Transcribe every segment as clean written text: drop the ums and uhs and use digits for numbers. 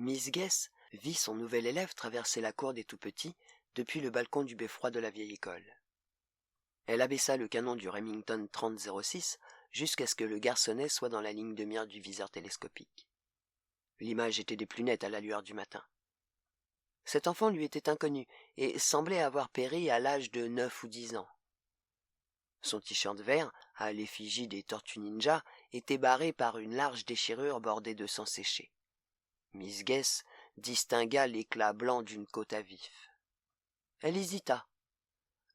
Miss Guess vit son nouvel élève traverser la cour des tout-petits depuis le balcon du beffroi de la vieille école. Elle abaissa le canon du Remington 30-06 jusqu'à ce que le garçonnet soit dans la ligne de mire du viseur télescopique. L'image était des plus nettes à la lueur du matin. Cet enfant lui était inconnu et semblait avoir péri à l'âge de 9 ou 10 ans. Son t-shirt vert, à l'effigie des Tortues Ninja, était barré par une large déchirure bordée de sang séché. Miss Guess distingua l'éclat blanc d'une côte à vif. Elle hésita,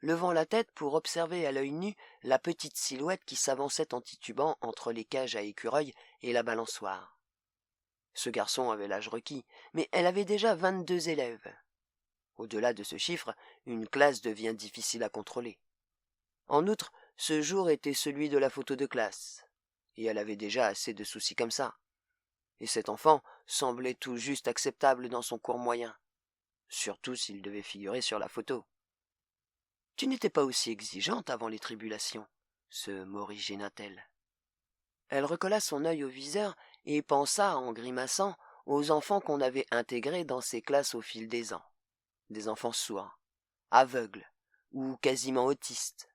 levant la tête pour observer à l'œil nu la petite silhouette qui s'avançait en titubant entre les cages à écureuils et la balançoire. Ce garçon avait l'âge requis, mais elle avait déjà 22 élèves. Au-delà de ce chiffre, une classe devient difficile à contrôler. En outre, ce jour était celui de la photo de classe, et elle avait déjà assez de soucis comme ça. Et cet enfant semblait tout juste acceptable dans son cours moyen, surtout s'il devait figurer sur la photo. « Tu n'étais pas aussi exigeante avant les tribulations, » se morigéna-t-elle. Elle recolla son œil au viseur et pensa, en grimaçant, aux enfants qu'on avait intégrés dans ses classes au fil des ans. Des enfants sourds, aveugles ou quasiment autistes.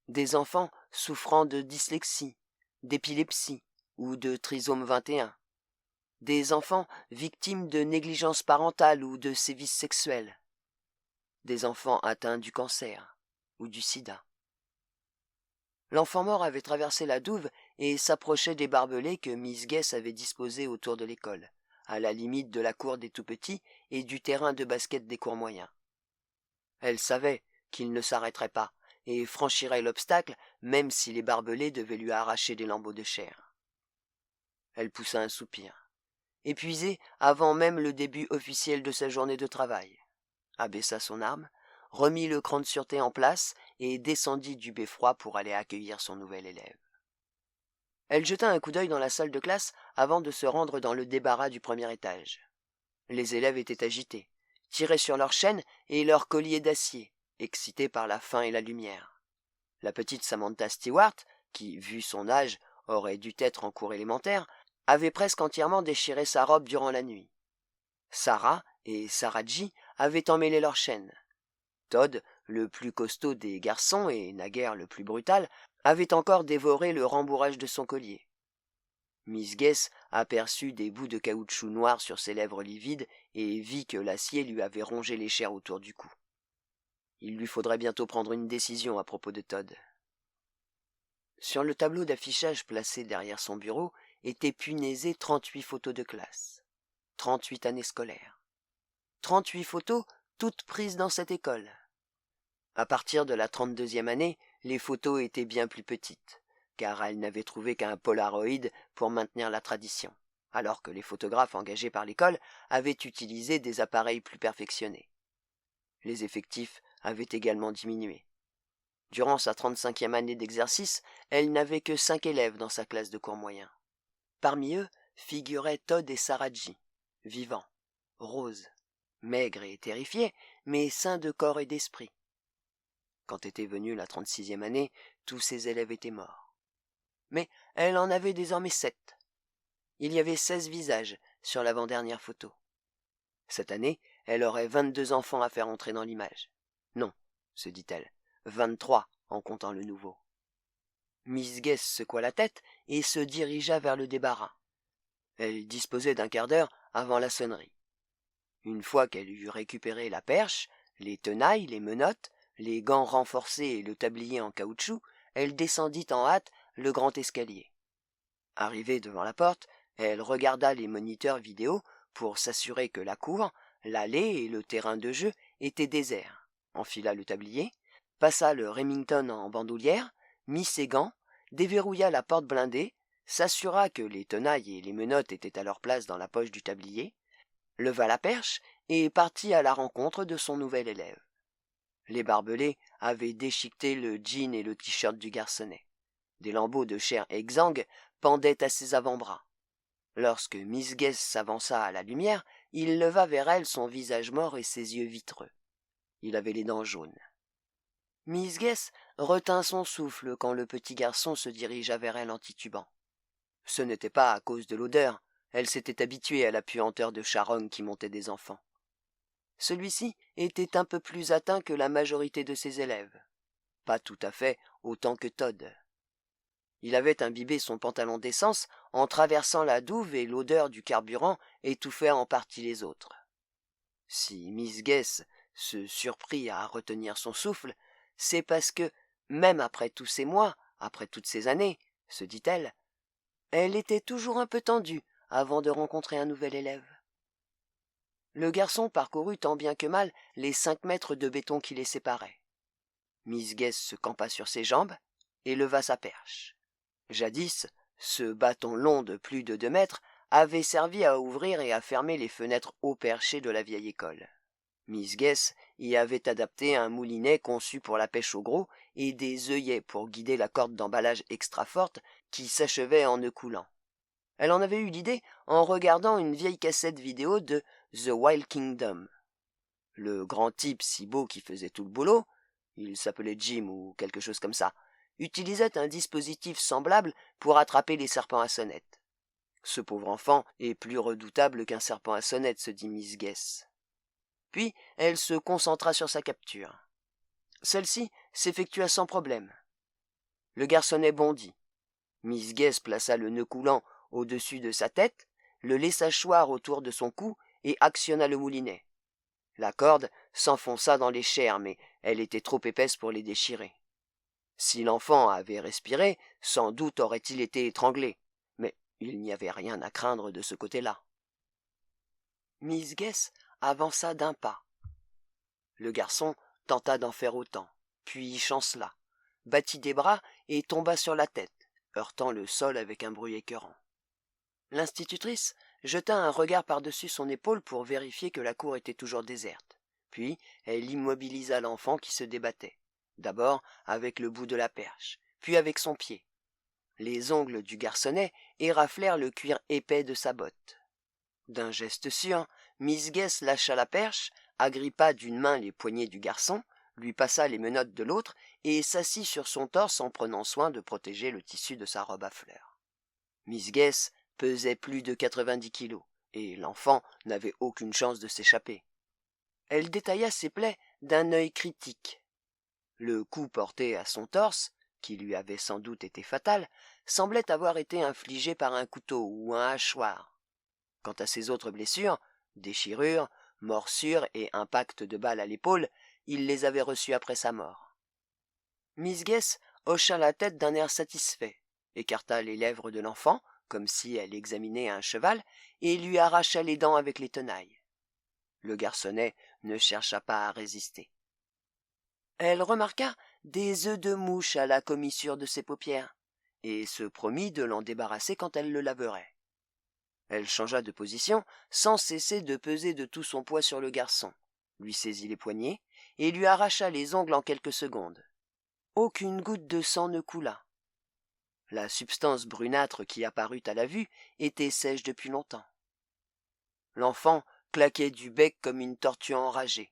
Des enfants souffrant de dyslexie, d'épilepsie ou de trisome 21. Des enfants victimes de négligence parentale ou de sévices sexuels. Des enfants atteints du cancer ou du sida. L'enfant mort avait traversé la douve et s'approchait des barbelés que Miss Guess avait disposés autour de l'école, à la limite de la cour des tout-petits et du terrain de basket des cours moyens. Elle savait qu'il ne s'arrêterait pas et franchirait l'obstacle même si les barbelés devaient lui arracher des lambeaux de chair. Elle poussa un soupir, épuisée avant même le début officiel de sa journée de travail, abaissa son arme, remit le cran de sûreté en place et descendit du beffroi pour aller accueillir son nouvel élève. Elle jeta un coup d'œil dans la salle de classe avant de se rendre dans le débarras du premier étage. Les élèves étaient agités, tiraient sur leurs chaînes et leurs colliers d'acier, excités par la faim et la lumière. La petite Samantha Stewart, qui, vu son âge, aurait dû être en cours élémentaire, avait presque entièrement déchiré sa robe durant la nuit. Sarah et Saraji avaient emmêlé leurs chaînes. Todd, le plus costaud des garçons et naguère le plus brutal, avait encore dévoré le rembourrage de son collier. Miss Guess aperçut des bouts de caoutchouc noir sur ses lèvres livides et vit que l'acier lui avait rongé les chairs autour du cou. Il lui faudrait bientôt prendre une décision à propos de Todd. Sur le tableau d'affichage placé derrière son bureau étaient punaisées 38 photos de classe. 38 années scolaires. 38 photos, toutes prises dans cette école. À partir de la 32e année, les photos étaient bien plus petites, car elle n'avait trouvé qu'un Polaroid pour maintenir la tradition, alors que les photographes engagés par l'école avaient utilisé des appareils plus perfectionnés. Les effectifs avaient également diminué. Durant sa 35e année d'exercice, elle n'avait que 5 élèves dans sa classe de cours moyen. Parmi eux figuraient Todd et Saraji, vivants, roses, maigres et terrifiés, mais sains de corps et d'esprit. Quand était venue la 36e année, tous ses élèves étaient morts. Mais elle en avait désormais 7. Il y avait 16 visages sur l'avant-dernière photo. Cette année, elle aurait 22 enfants à faire entrer dans l'image. Non, se dit-elle, 23 en comptant le nouveau. Miss Guess secoua la tête et se dirigea vers le débarras. Elle disposait d'un quart d'heure avant la sonnerie. Une fois qu'elle eut récupéré la perche, les tenailles, les menottes, les gants renforcés et le tablier en caoutchouc, elle descendit en hâte le grand escalier. Arrivée devant la porte, elle regarda les moniteurs vidéo pour s'assurer que la cour, l'allée et le terrain de jeu étaient déserts, enfila le tablier, passa le Remington en bandoulière, mit ses gants, déverrouilla la porte blindée, s'assura que les tenailles et les menottes étaient à leur place dans la poche du tablier, leva la perche et partit à la rencontre de son nouvel élève. Les barbelés avaient déchiqueté le jean et le t-shirt du garçonnet. Des lambeaux de chair exsangue pendaient à ses avant-bras. Lorsque Miss Guess s'avança à la lumière, il leva vers elle son visage mort et ses yeux vitreux. Il avait les dents jaunes. Miss Guess retint son souffle quand le petit garçon se dirigea vers elle en titubant. Ce n'était pas à cause de l'odeur, elle s'était habituée à la puanteur de charogne qui montait des enfants. Celui-ci était un peu plus atteint que la majorité de ses élèves. Pas tout à fait autant que Todd. Il avait imbibé son pantalon d'essence en traversant la douve et l'odeur du carburant étouffait en partie les autres. Si Miss Guess se surprit à retenir son souffle, c'est parce que, même après tous ces mois, après toutes ces années, se dit-elle, elle était toujours un peu tendue avant de rencontrer un nouvel élève. Le garçon parcourut tant bien que mal les 5 mètres de béton qui les séparaient. Miss Guess se campa sur ses jambes et leva sa perche. Jadis, ce bâton long de plus de 2 mètres avait servi à ouvrir et à fermer les fenêtres haut perchées de la vieille école. Miss Guess y avait adapté un moulinet conçu pour la pêche au gros et des œillets pour guider la corde d'emballage extra forte qui s'achevait en nœud coulant. Elle en avait eu l'idée en regardant une vieille cassette vidéo de The Wild Kingdom. Le grand type si beau qui faisait tout le boulot, il s'appelait Jim ou quelque chose comme ça, utilisait un dispositif semblable pour attraper les serpents à sonnette. Ce pauvre enfant est plus redoutable qu'un serpent à sonnette, se dit Miss Guess. Puis elle se concentra sur sa capture. Celle-ci s'effectua sans problème. Le garçonnet bondit. Miss Guess plaça le nœud coulant au-dessus de sa tête, le laissa choir autour de son cou et actionna le moulinet. La corde s'enfonça dans les chairs, mais elle était trop épaisse pour les déchirer. Si l'enfant avait respiré, sans doute aurait-il été étranglé, mais il n'y avait rien à craindre de ce côté-là. Miss Guess avança d'un pas. Le garçon tenta d'en faire autant, puis chancela, battit des bras et tomba sur la tête, heurtant le sol avec un bruit écœurant. L'institutrice jeta un regard par-dessus son épaule pour vérifier que la cour était toujours déserte. Puis elle immobilisa l'enfant qui se débattait, d'abord avec le bout de la perche, puis avec son pied. Les ongles du garçonnet éraflèrent le cuir épais de sa botte. D'un geste sûr, Miss Guess lâcha la perche, agrippa d'une main les poignets du garçon, lui passa les menottes de l'autre et s'assit sur son torse en prenant soin de protéger le tissu de sa robe à fleurs. Miss Guess pesait plus de 90 kilos, et l'enfant n'avait aucune chance de s'échapper. Elle détailla ses plaies d'un œil critique. Le coup porté à son torse, qui lui avait sans doute été fatal, semblait avoir été infligé par un couteau ou un hachoir. Quant à ses autres blessures, déchirures, morsures et impact de balles à l'épaule, il les avait reçues après sa mort. Miss Guess hocha la tête d'un air satisfait, écarta les lèvres de l'enfant, comme si elle examinait un cheval, et lui arracha les dents avec les tenailles. Le garçonnet ne chercha pas à résister. Elle remarqua des œufs de mouche à la commissure de ses paupières, et se promit de l'en débarrasser quand elle le laverait. Elle changea de position sans cesser de peser de tout son poids sur le garçon, lui saisit les poignets et lui arracha les ongles en quelques secondes. Aucune goutte de sang ne coula. La substance brunâtre qui apparut à la vue était sèche depuis longtemps. L'enfant claquait du bec comme une tortue enragée,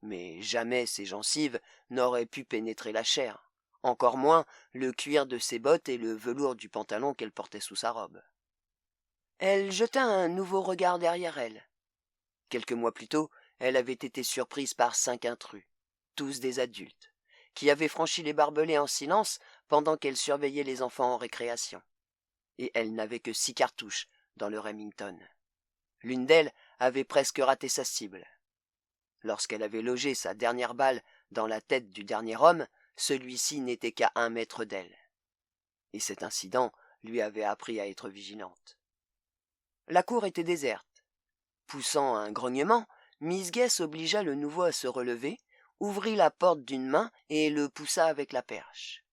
mais jamais ses gencives n'auraient pu pénétrer la chair, encore moins le cuir de ses bottes et le velours du pantalon qu'elle portait sous sa robe. Elle jeta un nouveau regard derrière elle. Quelques mois plus tôt, elle avait été surprise par 5 intrus, tous des adultes, qui avaient franchi les barbelés en silence pendant qu'elle surveillait les enfants en récréation. Et elle n'avait que 6 cartouches dans le Remington. L'une d'elles avait presque raté sa cible. Lorsqu'elle avait logé sa dernière balle dans la tête du dernier homme, celui-ci n'était qu'à 1 mètre d'elle. Et cet incident lui avait appris à être vigilante. La cour était déserte. Poussant un grognement, Miss Guess obligea le nouveau à se relever, ouvrit la porte d'une main et le poussa avec la perche.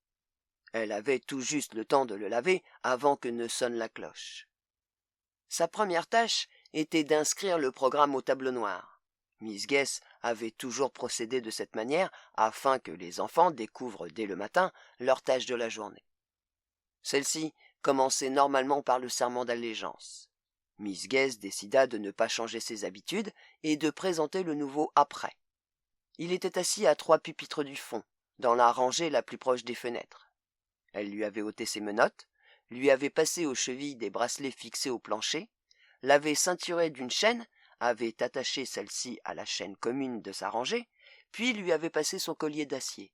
Elle avait tout juste le temps de le laver avant que ne sonne la cloche. Sa première tâche était d'inscrire le programme au tableau noir. Miss Guess avait toujours procédé de cette manière afin que les enfants découvrent dès le matin leur tâche de la journée. Celle-ci commençait normalement par le serment d'allégeance. Miss Guess décida de ne pas changer ses habitudes et de présenter le nouveau après. Il était assis à 3 pupitres du fond, dans la rangée la plus proche des fenêtres. Elle lui avait ôté ses menottes, lui avait passé aux chevilles des bracelets fixés au plancher, l'avait ceinturée d'une chaîne, avait attaché celle-ci à la chaîne commune de sa rangée, puis lui avait passé son collier d'acier.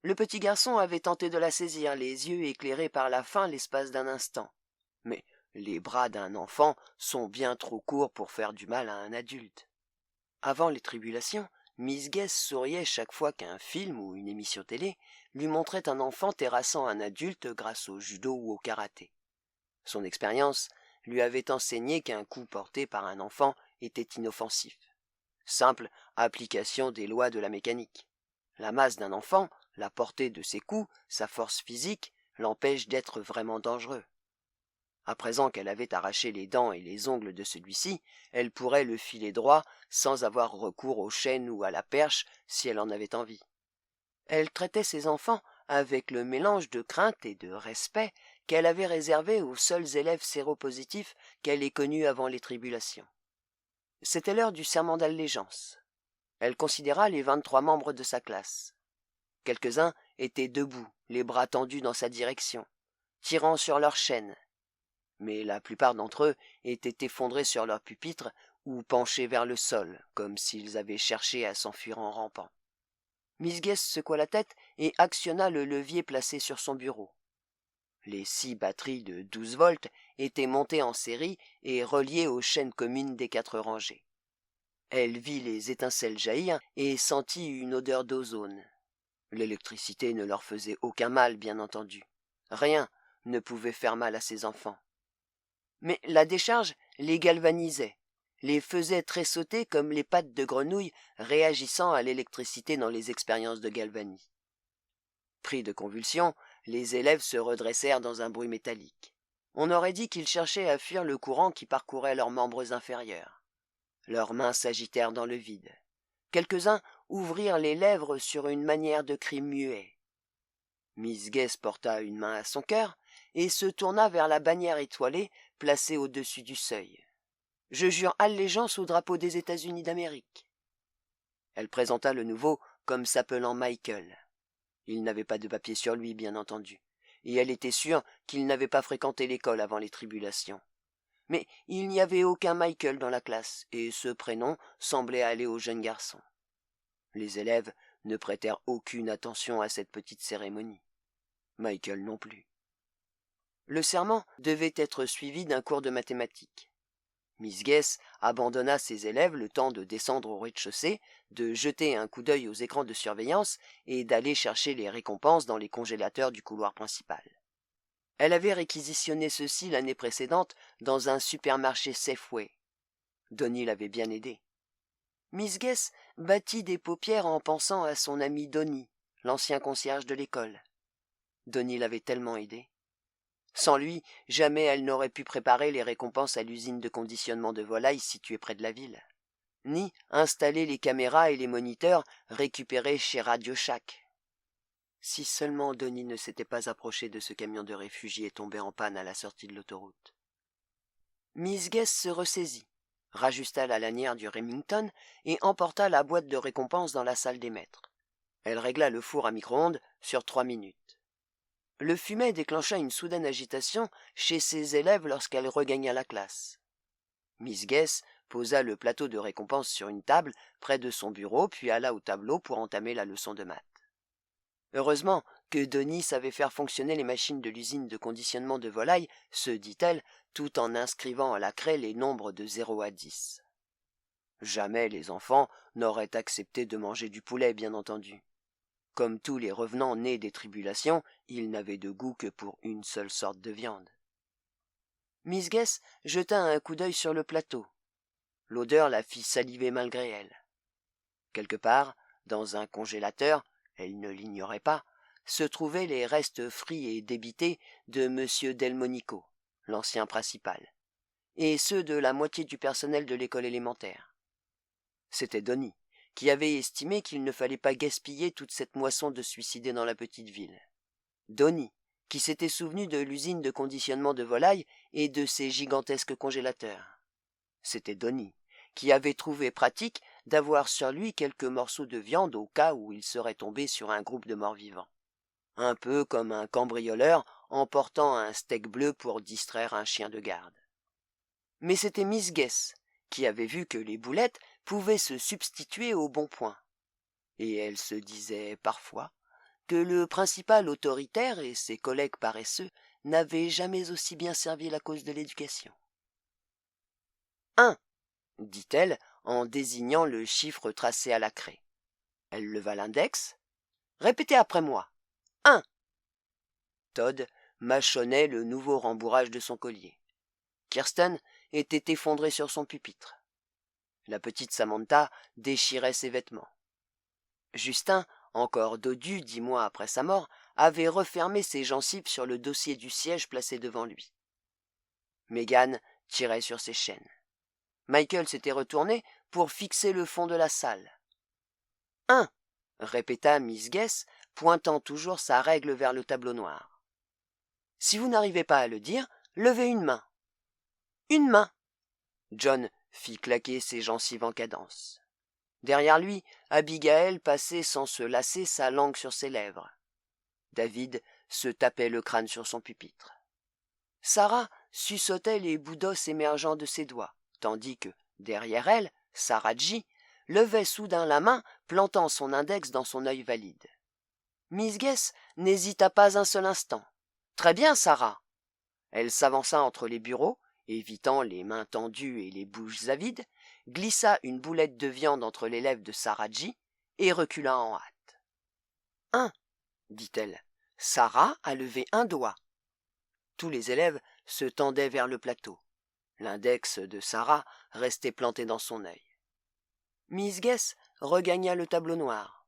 Le petit garçon avait tenté de la saisir, les yeux éclairés par la faim l'espace d'un instant. Mais les bras d'un enfant sont bien trop courts pour faire du mal à un adulte. Avant les tribulations, Miss Guess souriait chaque fois qu'un film ou une émission télé lui montrait un enfant terrassant un adulte grâce au judo ou au karaté. Son expérience lui avait enseigné qu'un coup porté par un enfant était inoffensif. Simple application des lois de la mécanique. La masse d'un enfant, la portée de ses coups, sa force physique, l'empêchent d'être vraiment dangereux. À présent qu'elle avait arraché les dents et les ongles de celui-ci, elle pourrait le filer droit sans avoir recours aux chaînes ou à la perche si elle en avait envie. Elle traitait ses enfants avec le mélange de crainte et de respect qu'elle avait réservé aux seuls élèves séropositifs qu'elle ait connus avant les tribulations. C'était l'heure du serment d'allégeance. Elle considéra les 23 membres de sa classe. Quelques-uns étaient debout, les bras tendus dans sa direction, tirant sur leurs chaînes. Mais la plupart d'entre eux étaient effondrés sur leur pupitre ou penchés vers le sol, comme s'ils avaient cherché à s'enfuir en rampant. Miss Guess secoua la tête et actionna le levier placé sur son bureau. Les 6 batteries de 12 volts étaient montées en série et reliées aux chaînes communes des 4 rangées. Elle vit les étincelles jaillir et sentit une odeur d'ozone. L'électricité ne leur faisait aucun mal, bien entendu. Rien ne pouvait faire mal à ses enfants. Mais la décharge les galvanisait, les faisait tressauter comme les pattes de grenouille réagissant à l'électricité dans les expériences de Galvani. Pris de convulsions, les élèves se redressèrent dans un bruit métallique. On aurait dit qu'ils cherchaient à fuir le courant qui parcourait leurs membres inférieurs. Leurs mains s'agitèrent dans le vide. Quelques-uns ouvrirent les lèvres sur une manière de cri muet. Miss Guess porta une main à son cœur et se tourna vers la bannière étoilée placée au-dessus du seuil. « Je jure allégeance au drapeau des États-Unis d'Amérique. » Elle présenta le nouveau comme s'appelant Michael. Il n'avait pas de papier sur lui, bien entendu, et elle était sûre qu'il n'avait pas fréquenté l'école avant les tribulations. Mais il n'y avait aucun Michael dans la classe, et ce prénom semblait aller au jeune garçon. Les élèves ne prêtèrent aucune attention à cette petite cérémonie. Michael non plus. Le serment devait être suivi d'un cours de mathématiques. Miss Guess abandonna ses élèves le temps de descendre au rez-de-chaussée, de jeter un coup d'œil aux écrans de surveillance et d'aller chercher les récompenses dans les congélateurs du couloir principal. Elle avait réquisitionné ceux-ci l'année précédente dans un supermarché Safeway. Donnie l'avait bien aidé. Miss Guess battit des paupières en pensant à son ami Donnie, l'ancien concierge de l'école. Donnie l'avait tellement aidé. Sans lui, jamais elle n'aurait pu préparer les récompenses à l'usine de conditionnement de volailles située près de la ville, ni installer les caméras et les moniteurs récupérés chez Radio Shack. Si seulement Donnie ne s'était pas approché de ce camion de réfugiés tombé en panne à la sortie de l'autoroute. Miss Guess se ressaisit, rajusta la lanière du Remington et emporta la boîte de récompenses dans la salle des maîtres. Elle régla le four à micro-ondes sur 3 minutes. Le fumet déclencha une soudaine agitation chez ses élèves lorsqu'elle regagna la classe. Miss Guess posa le plateau de récompense sur une table près de son bureau puis alla au tableau pour entamer la leçon de maths. Heureusement que Donnie savait faire fonctionner les machines de l'usine de conditionnement de volailles, se dit-elle, tout en inscrivant à la craie les nombres de 0 à 10. Jamais les enfants n'auraient accepté de manger du poulet, bien entendu. Comme tous les revenants nés des tribulations, ils n'avaient de goût que pour une seule sorte de viande. Miss Guess jeta un coup d'œil sur le plateau. L'odeur la fit saliver malgré elle. Quelque part, dans un congélateur, elle ne l'ignorait pas, se trouvaient les restes frits et débités de M. Delmonico, l'ancien principal, et ceux de la moitié du personnel de l'école élémentaire. C'était Donnie, qui avait estimé qu'il ne fallait pas gaspiller toute cette moisson de suicidés dans la petite ville. Donnie, qui s'était souvenu de l'usine de conditionnement de volailles et de ses gigantesques congélateurs. C'était Donnie, qui avait trouvé pratique d'avoir sur lui quelques morceaux de viande au cas où il serait tombé sur un groupe de morts-vivants. Un peu comme un cambrioleur emportant un steak bleu pour distraire un chien de garde. Mais c'était Miss Guess qui avait vu que les boulettes pouvaient se substituer au bon point. Et elle se disait parfois que le principal autoritaire et ses collègues paresseux n'avaient jamais aussi bien servi la cause de l'éducation. 1, dit-elle en désignant le chiffre tracé à la craie. Elle leva l'index. Répétez après moi. 1. Todd mâchonnait le nouveau rembourrage de son collier. Kirsten était effondrée sur son pupitre. La petite Samantha déchirait ses vêtements. Justin, encore dodu 10 mois après sa mort, avait refermé ses gencives sur le dossier du siège placé devant lui. Megan tirait sur ses chaînes. Michael s'était retourné pour fixer le fond de la salle. 1, répéta Miss Guess, pointant toujours sa règle vers le tableau noir. Si vous n'arrivez pas à le dire, levez une main. Une main. John fit claquer ses gencives en cadence. Derrière lui, Abigail passait sans se lasser sa langue sur ses lèvres. David se tapait le crâne sur son pupitre. Sarah suçotait les bouts d'os émergeant de ses doigts, tandis que, derrière elle, Sarah J. levait soudain la main, plantant son index dans son œil valide. Miss Guess n'hésita pas un seul instant. « Très bien, Sarah !» Elle s'avança entre les bureaux, évitant les mains tendues et les bouches avides, glissa une boulette de viande entre les lèvres de Sarah J. et recula en hâte. « 1, dit-elle. Sarah a levé un doigt. » Tous les élèves se tendaient vers le plateau. L'index de Sarah restait planté dans son œil. Miss Guess regagna le tableau noir.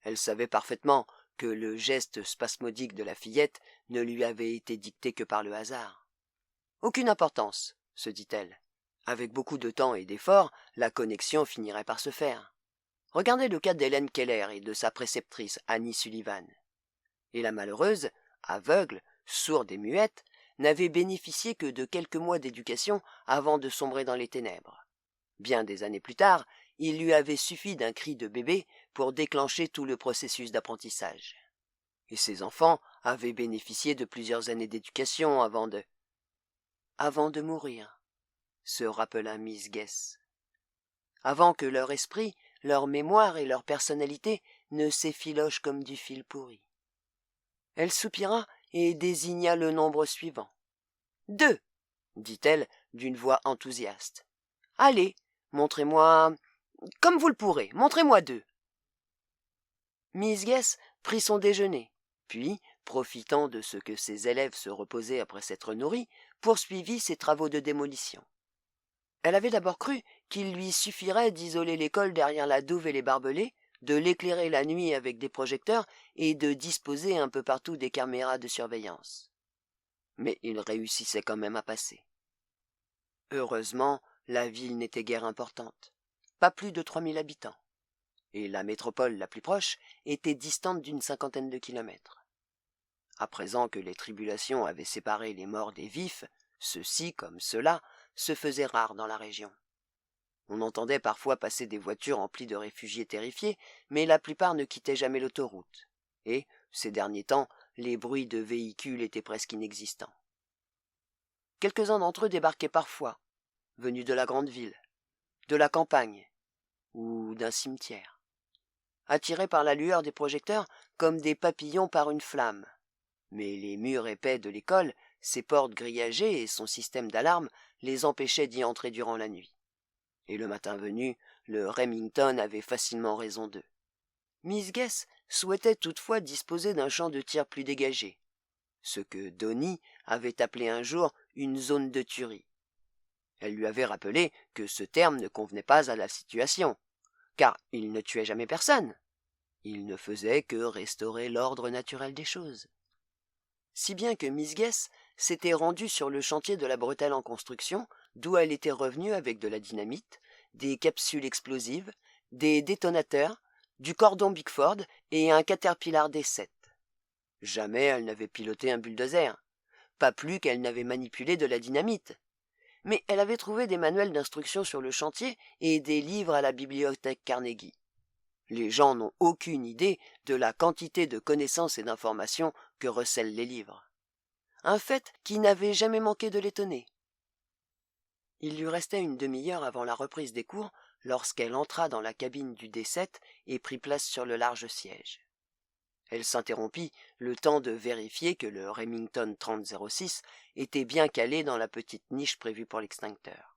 Elle savait parfaitement que le geste spasmodique de la fillette ne lui avait été dicté que par le hasard. Aucune importance, se dit-elle. Avec beaucoup de temps et d'efforts, la connexion finirait par se faire. Regardez le cas d'Hélène Keller et de sa préceptrice Annie Sullivan. Et la malheureuse, aveugle, sourde et muette, n'avait bénéficié que de quelques mois d'éducation avant de sombrer dans les ténèbres. Bien des années plus tard, il lui avait suffi d'un cri de bébé pour déclencher tout le processus d'apprentissage. Et ses enfants avaient bénéficié de plusieurs années d'éducation avant de mourir, se rappela Miss Guess. Avant que leur esprit, leur mémoire et leur personnalité ne s'effilochent comme du fil pourri. Elle soupira et désigna le nombre suivant. 2, dit-elle d'une voix enthousiaste. Allez, montrez-moi... Comme vous le pourrez, montrez-moi 2. Miss Guess prit son déjeuner, puis, profitant de ce que ses élèves se reposaient après s'être nourris, poursuivit ses travaux de démolition. Elle avait d'abord cru qu'il lui suffirait d'isoler l'école derrière la douve et les barbelés, de l'éclairer la nuit avec des projecteurs et de disposer un peu partout des caméras de surveillance. Mais il réussissait quand même à passer. Heureusement, la ville n'était guère importante, pas plus de 3000 habitants, et la métropole la plus proche était distante d'une 50aine de kilomètres. À présent que les tribulations avaient séparé les morts des vifs, ceux-ci, comme ceux-là, se faisaient rares dans la région. On entendait parfois passer des voitures emplies de réfugiés terrifiés, mais la plupart ne quittaient jamais l'autoroute, et, ces derniers temps, les bruits de véhicules étaient presque inexistants. Quelques-uns d'entre eux débarquaient parfois, venus de la grande ville, de la campagne ou d'un cimetière, attirés par la lueur des projecteurs comme des papillons par une flamme. Mais les murs épais de l'école, ses portes grillagées et son système d'alarme les empêchaient d'y entrer durant la nuit. Et le matin venu, le Remington avait facilement raison d'eux. Miss Guess souhaitait toutefois disposer d'un champ de tir plus dégagé, ce que Donnie avait appelé un jour une zone de tuerie. Elle lui avait rappelé que ce terme ne convenait pas à la situation, car il ne tuait jamais personne. Il ne faisait que restaurer l'ordre naturel des choses. Si bien que Miss Guess s'était rendue sur le chantier de la bretelle en construction, d'où elle était revenue avec de la dynamite, des capsules explosives, des détonateurs, du cordon Bickford et un Caterpillar D7. Jamais elle n'avait piloté un bulldozer, pas plus qu'elle n'avait manipulé de la dynamite. Mais elle avait trouvé des manuels d'instruction sur le chantier et des livres à la bibliothèque Carnegie. Les gens n'ont aucune idée de la quantité de connaissances et d'informations que recèlent les livres. Un fait qui n'avait jamais manqué de l'étonner. Il lui restait une demi-heure avant la reprise des cours lorsqu'elle entra dans la cabine du D7 et prit place sur le large siège. Elle s'interrompit le temps de vérifier que le Remington 3006 était bien calé dans la petite niche prévue pour l'extincteur.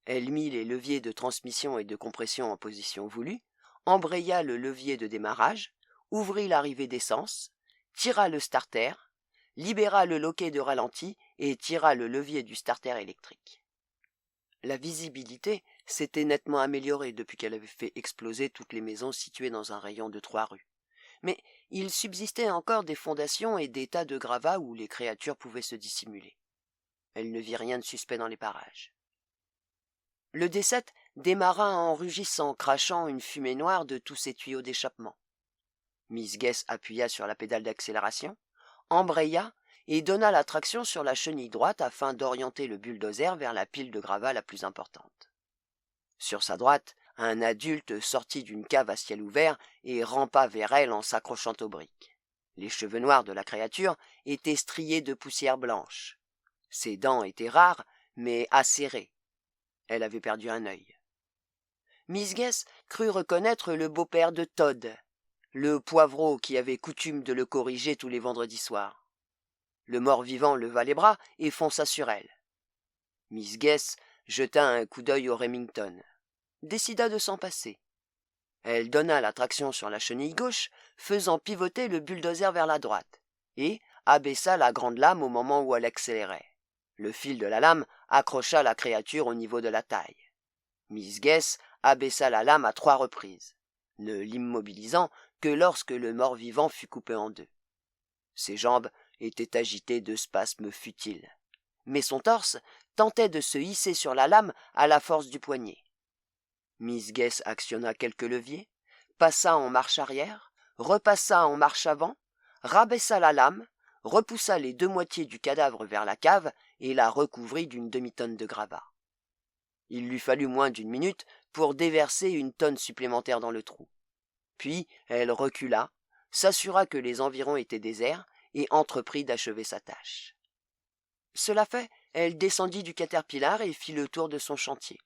Elle mit les leviers de transmission et de compression en position voulue, embraya le levier de démarrage, ouvrit l'arrivée d'essence, tira le starter, libéra le loquet de ralenti et tira le levier du starter électrique. La visibilité s'était nettement améliorée depuis qu'elle avait fait exploser toutes les maisons situées dans un rayon de 3 rues. Mais il subsistait encore des fondations et des tas de gravats où les créatures pouvaient se dissimuler. Elle ne vit rien de suspect dans les parages. Le D7 démarra en rugissant, crachant une fumée noire de tous ses tuyaux d'échappement. Miss Guess appuya sur la pédale d'accélération, embraya et donna la traction sur la chenille droite afin d'orienter le bulldozer vers la pile de gravats la plus importante. Sur sa droite, un adulte sortit d'une cave à ciel ouvert et rampa vers elle en s'accrochant aux briques. Les cheveux noirs de la créature étaient striés de poussière blanche. Ses dents étaient rares, mais acérées. Elle avait perdu un œil. Miss Guess crut reconnaître le beau-père de Todd, le poivreau qui avait coutume de le corriger tous les vendredis soirs. Le mort-vivant leva les bras et fonça sur elle. Miss Guess jeta un coup d'œil au Remington, décida de s'en passer. Elle donna la traction sur la chenille gauche, faisant pivoter le bulldozer vers la droite, et abaissa la grande lame au moment où elle accélérait. Le fil de la lame accrocha la créature au niveau de la taille. Miss Guess abaissa la lame à 3 reprises, ne l'immobilisant que lorsque le mort-vivant fut coupé en 2. Ses jambes étaient agitées de spasmes futiles, mais son torse tentait de se hisser sur la lame à la force du poignet. Miss Guess actionna quelques leviers, passa en marche arrière, repassa en marche avant, rabaissa la lame, repoussa les 2 moitiés du cadavre vers la cave et la recouvrit d'une demi-tonne de gravats. Il lui fallut moins d'1 minute pour déverser 1 tonne supplémentaire dans le trou. Puis elle recula, s'assura que les environs étaient déserts et entreprit d'achever sa tâche. Cela fait, elle descendit du caterpillar et fit le tour de son chantier.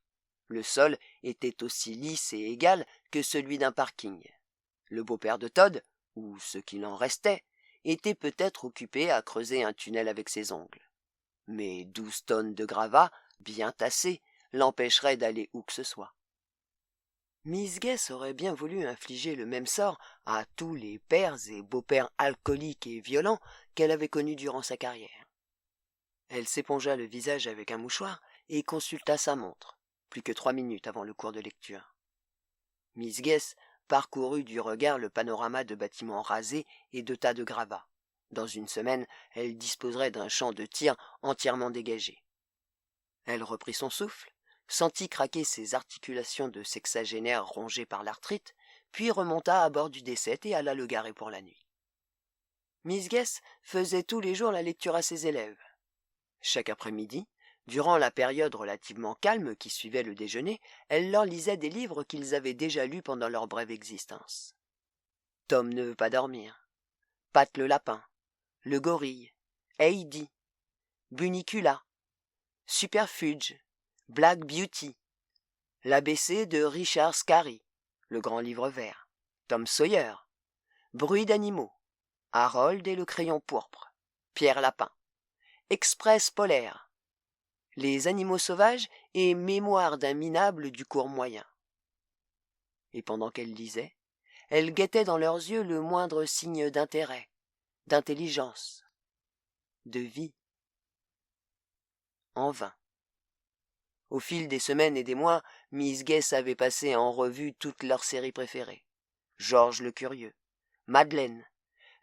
Le sol était aussi lisse et égal que celui d'un parking. Le beau-père de Todd, ou ce qu'il en restait, était peut-être occupé à creuser un tunnel avec ses ongles. Mais 12 tonnes de gravats, bien tassés, l'empêcheraient d'aller où que ce soit. Miss Guess aurait bien voulu infliger le même sort à tous les pères et beaux-pères alcooliques et violents qu'elle avait connus durant sa carrière. Elle s'épongea le visage avec un mouchoir et consulta sa montre, plus que 3 minutes avant le cours de lecture. Miss Guess parcourut du regard le panorama de bâtiments rasés et de tas de gravats. Dans 1 semaine, elle disposerait d'un champ de tir entièrement dégagé. Elle reprit son souffle, sentit craquer ses articulations de sexagénaire rongées par l'arthrite, puis remonta à bord du D7 et alla le garer pour la nuit. Miss Guess faisait tous les jours la lecture à ses élèves. Chaque après-midi, durant la période relativement calme qui suivait le déjeuner, elle leur lisait des livres qu'ils avaient déjà lus pendant leur brève existence. Tom ne veut pas dormir, Pat le lapin, le gorille, Heidi, Bunicula, Superfuge, Black Beauty, l'ABC de Richard Scarry, le grand livre vert, Tom Sawyer, Bruit d'animaux, Harold et le crayon pourpre, Pierre Lapin, Express polaire, Les animaux sauvages et Mémoire d'un minable du cours moyen. Et pendant qu'elle lisait, elle guettait dans leurs yeux le moindre signe d'intérêt, d'intelligence, de vie. En vain. Au fil des semaines et des mois, Miss Guess avait passé en revue toutes leurs séries préférées. Georges le Curieux, Madeleine,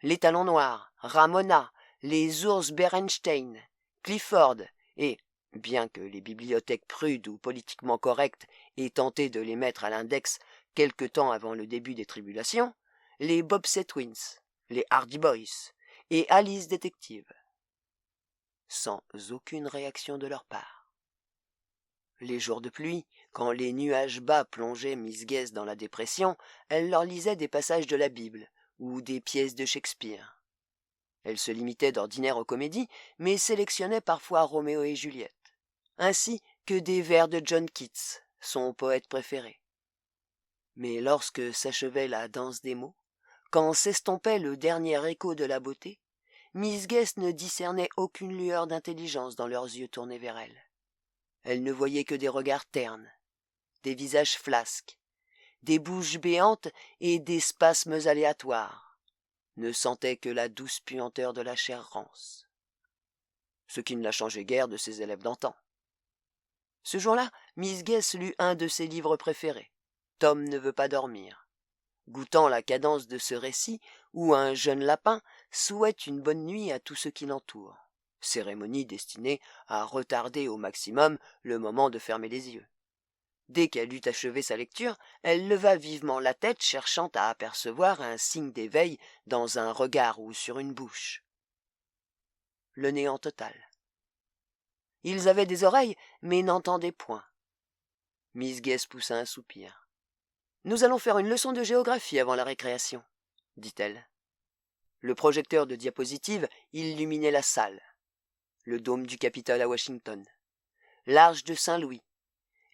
Les Talons Noirs, Ramona, Les Ours Berenstein, Clifford et, bien que les bibliothèques prudes ou politiquement correctes aient tenté de les mettre à l'index quelque temps avant le début des tribulations, les Bobbsey Twins, les Hardy Boys et Alice Détective. Sans aucune réaction de leur part. Les jours de pluie, quand les nuages bas plongeaient Miss Guess dans la dépression, elle leur lisait des passages de la Bible ou des pièces de Shakespeare. Elle se limitait d'ordinaire aux comédies, mais sélectionnait parfois Roméo et Juliette, ainsi que des vers de John Keats, son poète préféré. Mais lorsque s'achevait la danse des mots, quand s'estompait le dernier écho de la beauté, Miss Guest ne discernait aucune lueur d'intelligence dans leurs yeux tournés vers elle. Elle ne voyait que des regards ternes, des visages flasques, des bouches béantes et des spasmes aléatoires, ne sentait que la douce puanteur de la chair rance. Ce qui ne la changeait guère de ses élèves d'antan. Ce jour-là, Miss Guest lut un de ses livres préférés, Tom ne veut pas dormir, goûtant la cadence de ce récit où un jeune lapin souhaite une bonne nuit à tous ceux qui l'entourent, cérémonie destinée à retarder au maximum le moment de fermer les yeux. Dès qu'elle eut achevé sa lecture, elle leva vivement la tête, cherchant à apercevoir un signe d'éveil dans un regard ou sur une bouche. Le néant total. Ils avaient des oreilles, mais n'entendaient point. Miss Guest poussa un soupir. « Nous allons faire une leçon de géographie avant la récréation, » dit-elle. Le projecteur de diapositive illuminait la salle. Le dôme du Capitole à Washington, l'arche de Saint-Louis,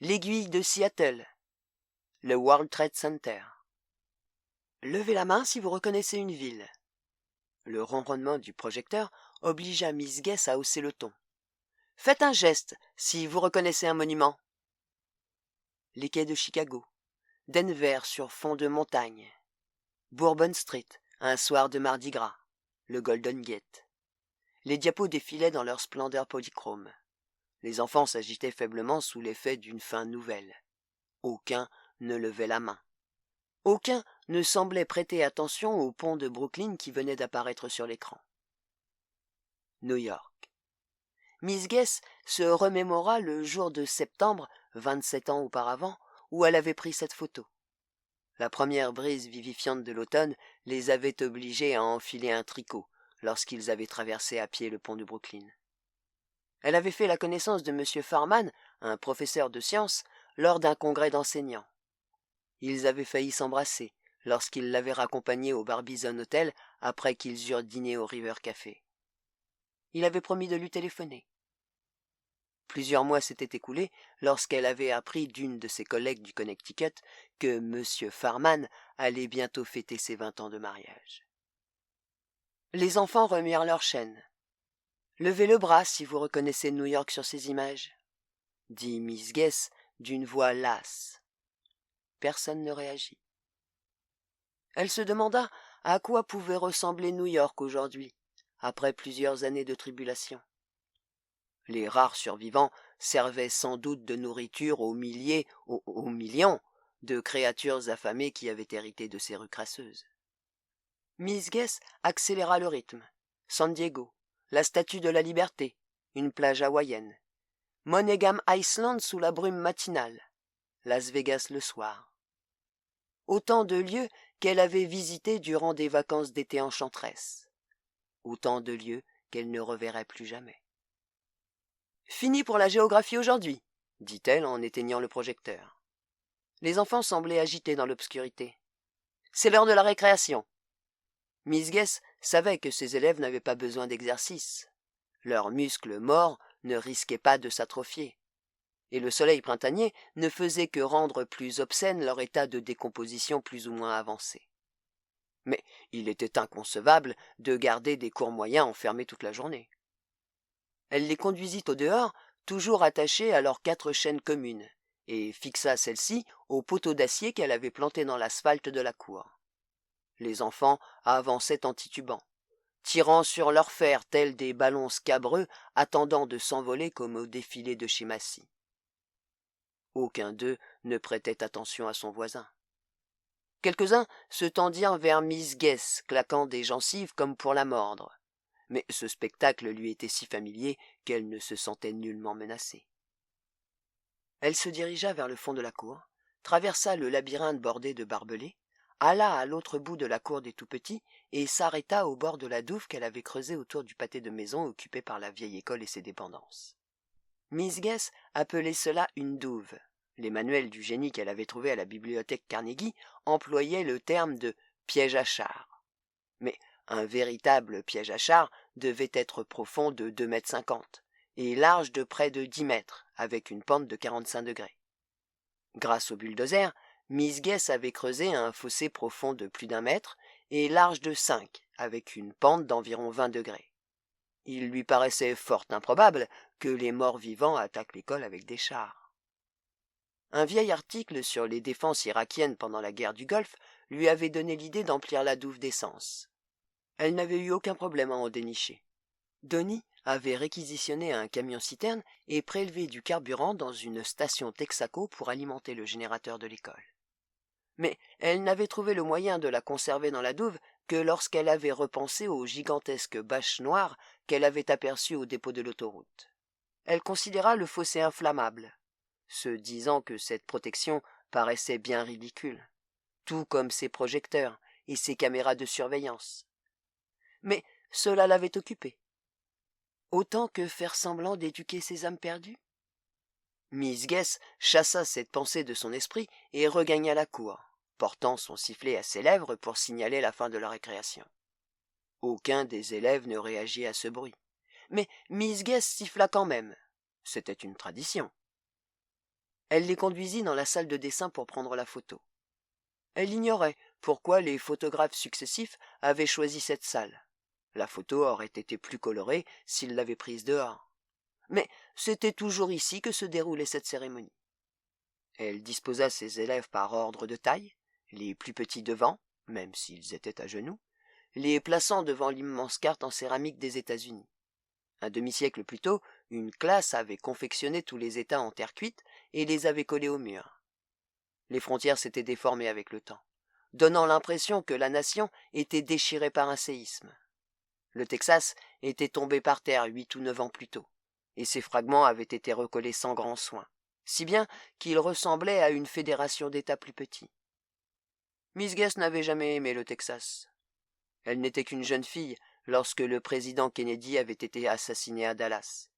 l'aiguille de Seattle, le World Trade Center. Levez la main si vous reconnaissez une ville. Le ronronnement du projecteur obligea Miss Guest à hausser le ton. Faites un geste si vous reconnaissez un monument. Les quais de Chicago, Denver sur fond de montagne, Bourbon Street, un soir de Mardi Gras, le Golden Gate. Les diapos défilaient dans leur splendeur polychrome. Les enfants s'agitaient faiblement sous l'effet d'une faim nouvelle. Aucun ne levait la main. Aucun ne semblait prêter attention au pont de Brooklyn qui venait d'apparaître sur l'écran. New York. Miss Guest se remémora le jour de septembre, 27 ans auparavant, où elle avait pris cette photo. La première brise vivifiante de l'automne les avait obligés à enfiler un tricot lorsqu'ils avaient traversé à pied le pont de Brooklyn. Elle avait fait la connaissance de M. Farman, un professeur de sciences, lors d'un congrès d'enseignants. Ils avaient failli s'embrasser lorsqu'il l'avait raccompagnée au Barbizon Hotel après qu'ils eurent dîné au River Café. Il avait promis de lui téléphoner. Plusieurs mois s'étaient écoulés lorsqu'elle avait appris d'une de ses collègues du Connecticut que M. Farman allait bientôt fêter ses 20 ans de mariage. Les enfants remirent leurs chaînes. « Levez le bras si vous reconnaissez New York sur ces images, » dit Miss Guest d'une voix lasse. Personne ne réagit. Elle se demanda à quoi pouvait ressembler New York aujourd'hui, après plusieurs années de tribulation. Les rares survivants servaient sans doute de nourriture aux milliers, aux millions de créatures affamées qui avaient hérité de ces rues crasseuses. Miss Guest accéléra le rythme. San Diego, la Statue de la Liberté, une plage hawaïenne. Monegham Island sous la brume matinale. Las Vegas le soir. Autant de lieux qu'elle avait visités durant des vacances d'été enchanteresses. Autant de lieux qu'elle ne reverrait plus jamais. « Fini pour la géographie aujourd'hui, » dit-elle en éteignant le projecteur. Les enfants semblaient agités dans l'obscurité. « C'est l'heure de la récréation. » Miss Guest savait que ses élèves n'avaient pas besoin d'exercice. Leurs muscles morts ne risquaient pas de s'atrophier. Et le soleil printanier ne faisait que rendre plus obscène leur état de décomposition plus ou moins avancé. Mais il était inconcevable de garder des cours moyens enfermés toute la journée. Elle les conduisit au dehors, toujours attachés à leurs 4 chaînes communes, et fixa celles-ci aux poteaux d'acier qu'elle avait plantés dans l'asphalte de la cour. Les enfants avançaient en titubant, tirant sur leurs fers tels des ballons scabreux attendant de s'envoler comme au défilé de chez Massy. Aucun d'eux ne prêtait attention à son voisin. Quelques-uns se tendirent vers Miss Guest, claquant des gencives comme pour la mordre. Mais ce spectacle lui était si familier qu'elle ne se sentait nullement menacée. Elle se dirigea vers le fond de la cour, traversa le labyrinthe bordé de barbelés, alla à l'autre bout de la cour des tout-petits et s'arrêta au bord de la douve qu'elle avait creusée autour du pâté de maison occupé par la vieille école et ses dépendances. Miss Guest appelait cela une douve. Les manuels du génie qu'elle avait trouvés à la bibliothèque Carnegie employaient le terme de piège à char. Mais un véritable piège à char devait être profond de 2,50 m et large de près de 10 mètres, avec une pente de 45 degrés. Grâce au bulldozer, Miss Guess avait creusé un fossé profond de plus d'1 mètre et large de 5, avec une pente d'environ 20 degrés. Il lui paraissait fort improbable que les morts vivants attaquent l'école avec des chars. Un vieil article sur les défenses irakiennes pendant la guerre du Golfe lui avait donné l'idée d'emplir la douve d'essence. Elle n'avait eu aucun problème à en dénicher. Donnie avait réquisitionné un camion-citerne et prélevé du carburant dans une station Texaco pour alimenter le générateur de l'école. Mais elle n'avait trouvé le moyen de la conserver dans la douve que lorsqu'elle avait repensé aux gigantesques bâches noires qu'elle avait aperçues au dépôt de l'autoroute. Elle considéra le fossé inflammable, se disant que cette protection paraissait bien ridicule, tout comme ses projecteurs et ses caméras de surveillance. Mais cela l'avait occupée. Autant que faire semblant d'éduquer ses âmes perdues. Miss Guess chassa cette pensée de son esprit et regagna la cour, portant son sifflet à ses lèvres pour signaler la fin de la récréation. Aucun des élèves ne réagit à ce bruit, mais Miss Guess siffla quand même. C'était une tradition. Elle les conduisit dans la salle de dessin pour prendre la photo. Elle ignorait pourquoi les photographes successifs avaient choisi cette salle. La photo aurait été plus colorée s'ils l'avaient prise dehors. Mais c'était toujours ici que se déroulait cette cérémonie. Elle disposa ses élèves par ordre de taille, les plus petits devant, même s'ils étaient à genoux, les plaçant devant l'immense carte en céramique des États-Unis. Un demi-siècle plus tôt, une classe avait confectionné tous les États en terre cuite et les avait collés au mur. Les frontières s'étaient déformées avec le temps, donnant l'impression que la nation était déchirée par un séisme. Le Texas était tombé par terre 8 ou 9 ans plus tôt, et ses fragments avaient été recollés sans grand soin, si bien qu'il ressemblait à une fédération d'États plus petits. Miss Guess n'avait jamais aimé le Texas. Elle n'était qu'une jeune fille lorsque le président Kennedy avait été assassiné à Dallas,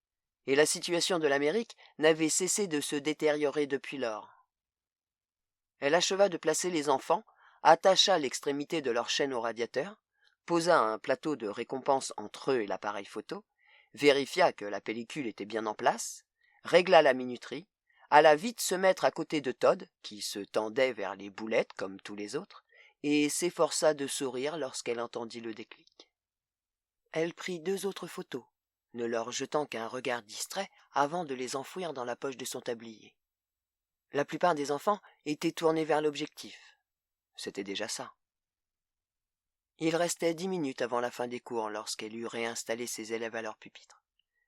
et la situation de l'Amérique n'avait cessé de se détériorer depuis lors. Elle acheva de placer les enfants, attacha l'extrémité de leur chaîne au radiateur, posa un plateau de récompense entre eux et l'appareil photo, vérifia que la pellicule était bien en place, régla la minuterie, alla vite se mettre à côté de Todd, qui se tendait vers les boulettes comme tous les autres, et s'efforça de sourire lorsqu'elle entendit le déclic. Elle prit 2 autres photos, ne leur jetant qu'un regard distrait avant de les enfouir dans la poche de son tablier. La plupart des enfants étaient tournés vers l'objectif. C'était déjà ça. Il restait 10 minutes avant la fin des cours lorsqu'elle eut réinstallé ses élèves à leur pupitre.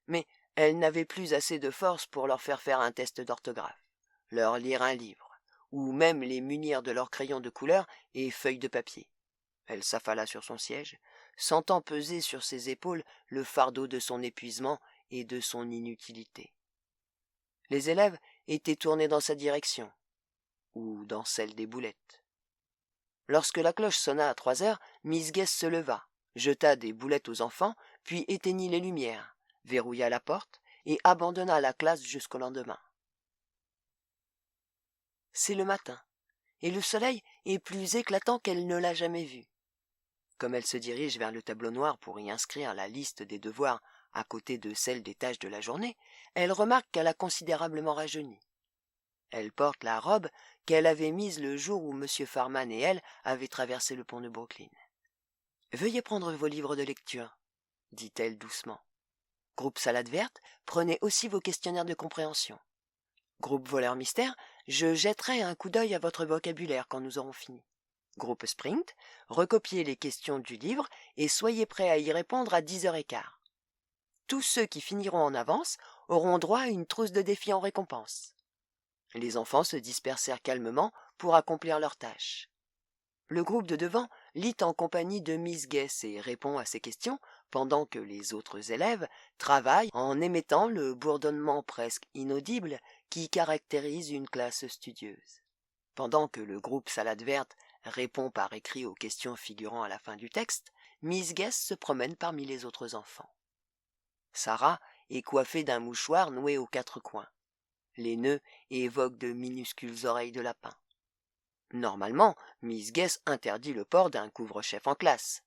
Mais elle n'avait plus assez de force pour leur faire un test d'orthographe, leur lire un livre, ou même les munir de leurs crayons de couleur et feuilles de papier. Elle s'affala sur son siège, sentant peser sur ses épaules le fardeau de son épuisement et de son inutilité. Les élèves étaient tournés dans sa direction, ou dans celle des boulettes. Lorsque la cloche sonna à 3 heures, Miss Guess se leva, jeta des boulettes aux enfants, puis éteignit les lumières, verrouilla la porte et abandonna la classe jusqu'au lendemain. C'est le matin, et le soleil est plus éclatant qu'elle ne l'a jamais vu. Comme elle se dirige vers le tableau noir pour y inscrire la liste des devoirs à côté de celle des tâches de la journée, elle remarque qu'elle a considérablement rajeuni. Elle porte la robe qu'elle avait mise le jour où M. Farman et elle avaient traversé le pont de Brooklyn. « Veuillez prendre vos livres de lecture, » dit-elle doucement. « Groupe Salade Verte, prenez aussi vos questionnaires de compréhension. Groupe Voleur Mystère, je jetterai un coup d'œil à votre vocabulaire quand nous aurons fini. Groupe Sprint, recopiez les questions du livre et soyez prêts à y répondre à 10h15. Tous ceux qui finiront en avance auront droit à une trousse de défis en récompense. » Les enfants se dispersèrent calmement pour accomplir leurs tâches. Le groupe de devant lit en compagnie de Miss Guess et répond à ses questions, pendant que les autres élèves travaillent en émettant le bourdonnement presque inaudible qui caractérise une classe studieuse. Pendant que le groupe Salade Verte répond par écrit aux questions figurant à la fin du texte, Miss Guess se promène parmi les autres enfants. Sarah est coiffée d'un mouchoir noué aux 4 coins. Les nœuds évoquent de minuscules oreilles de lapin. Normalement, Miss Guess interdit le port d'un couvre-chef en classe.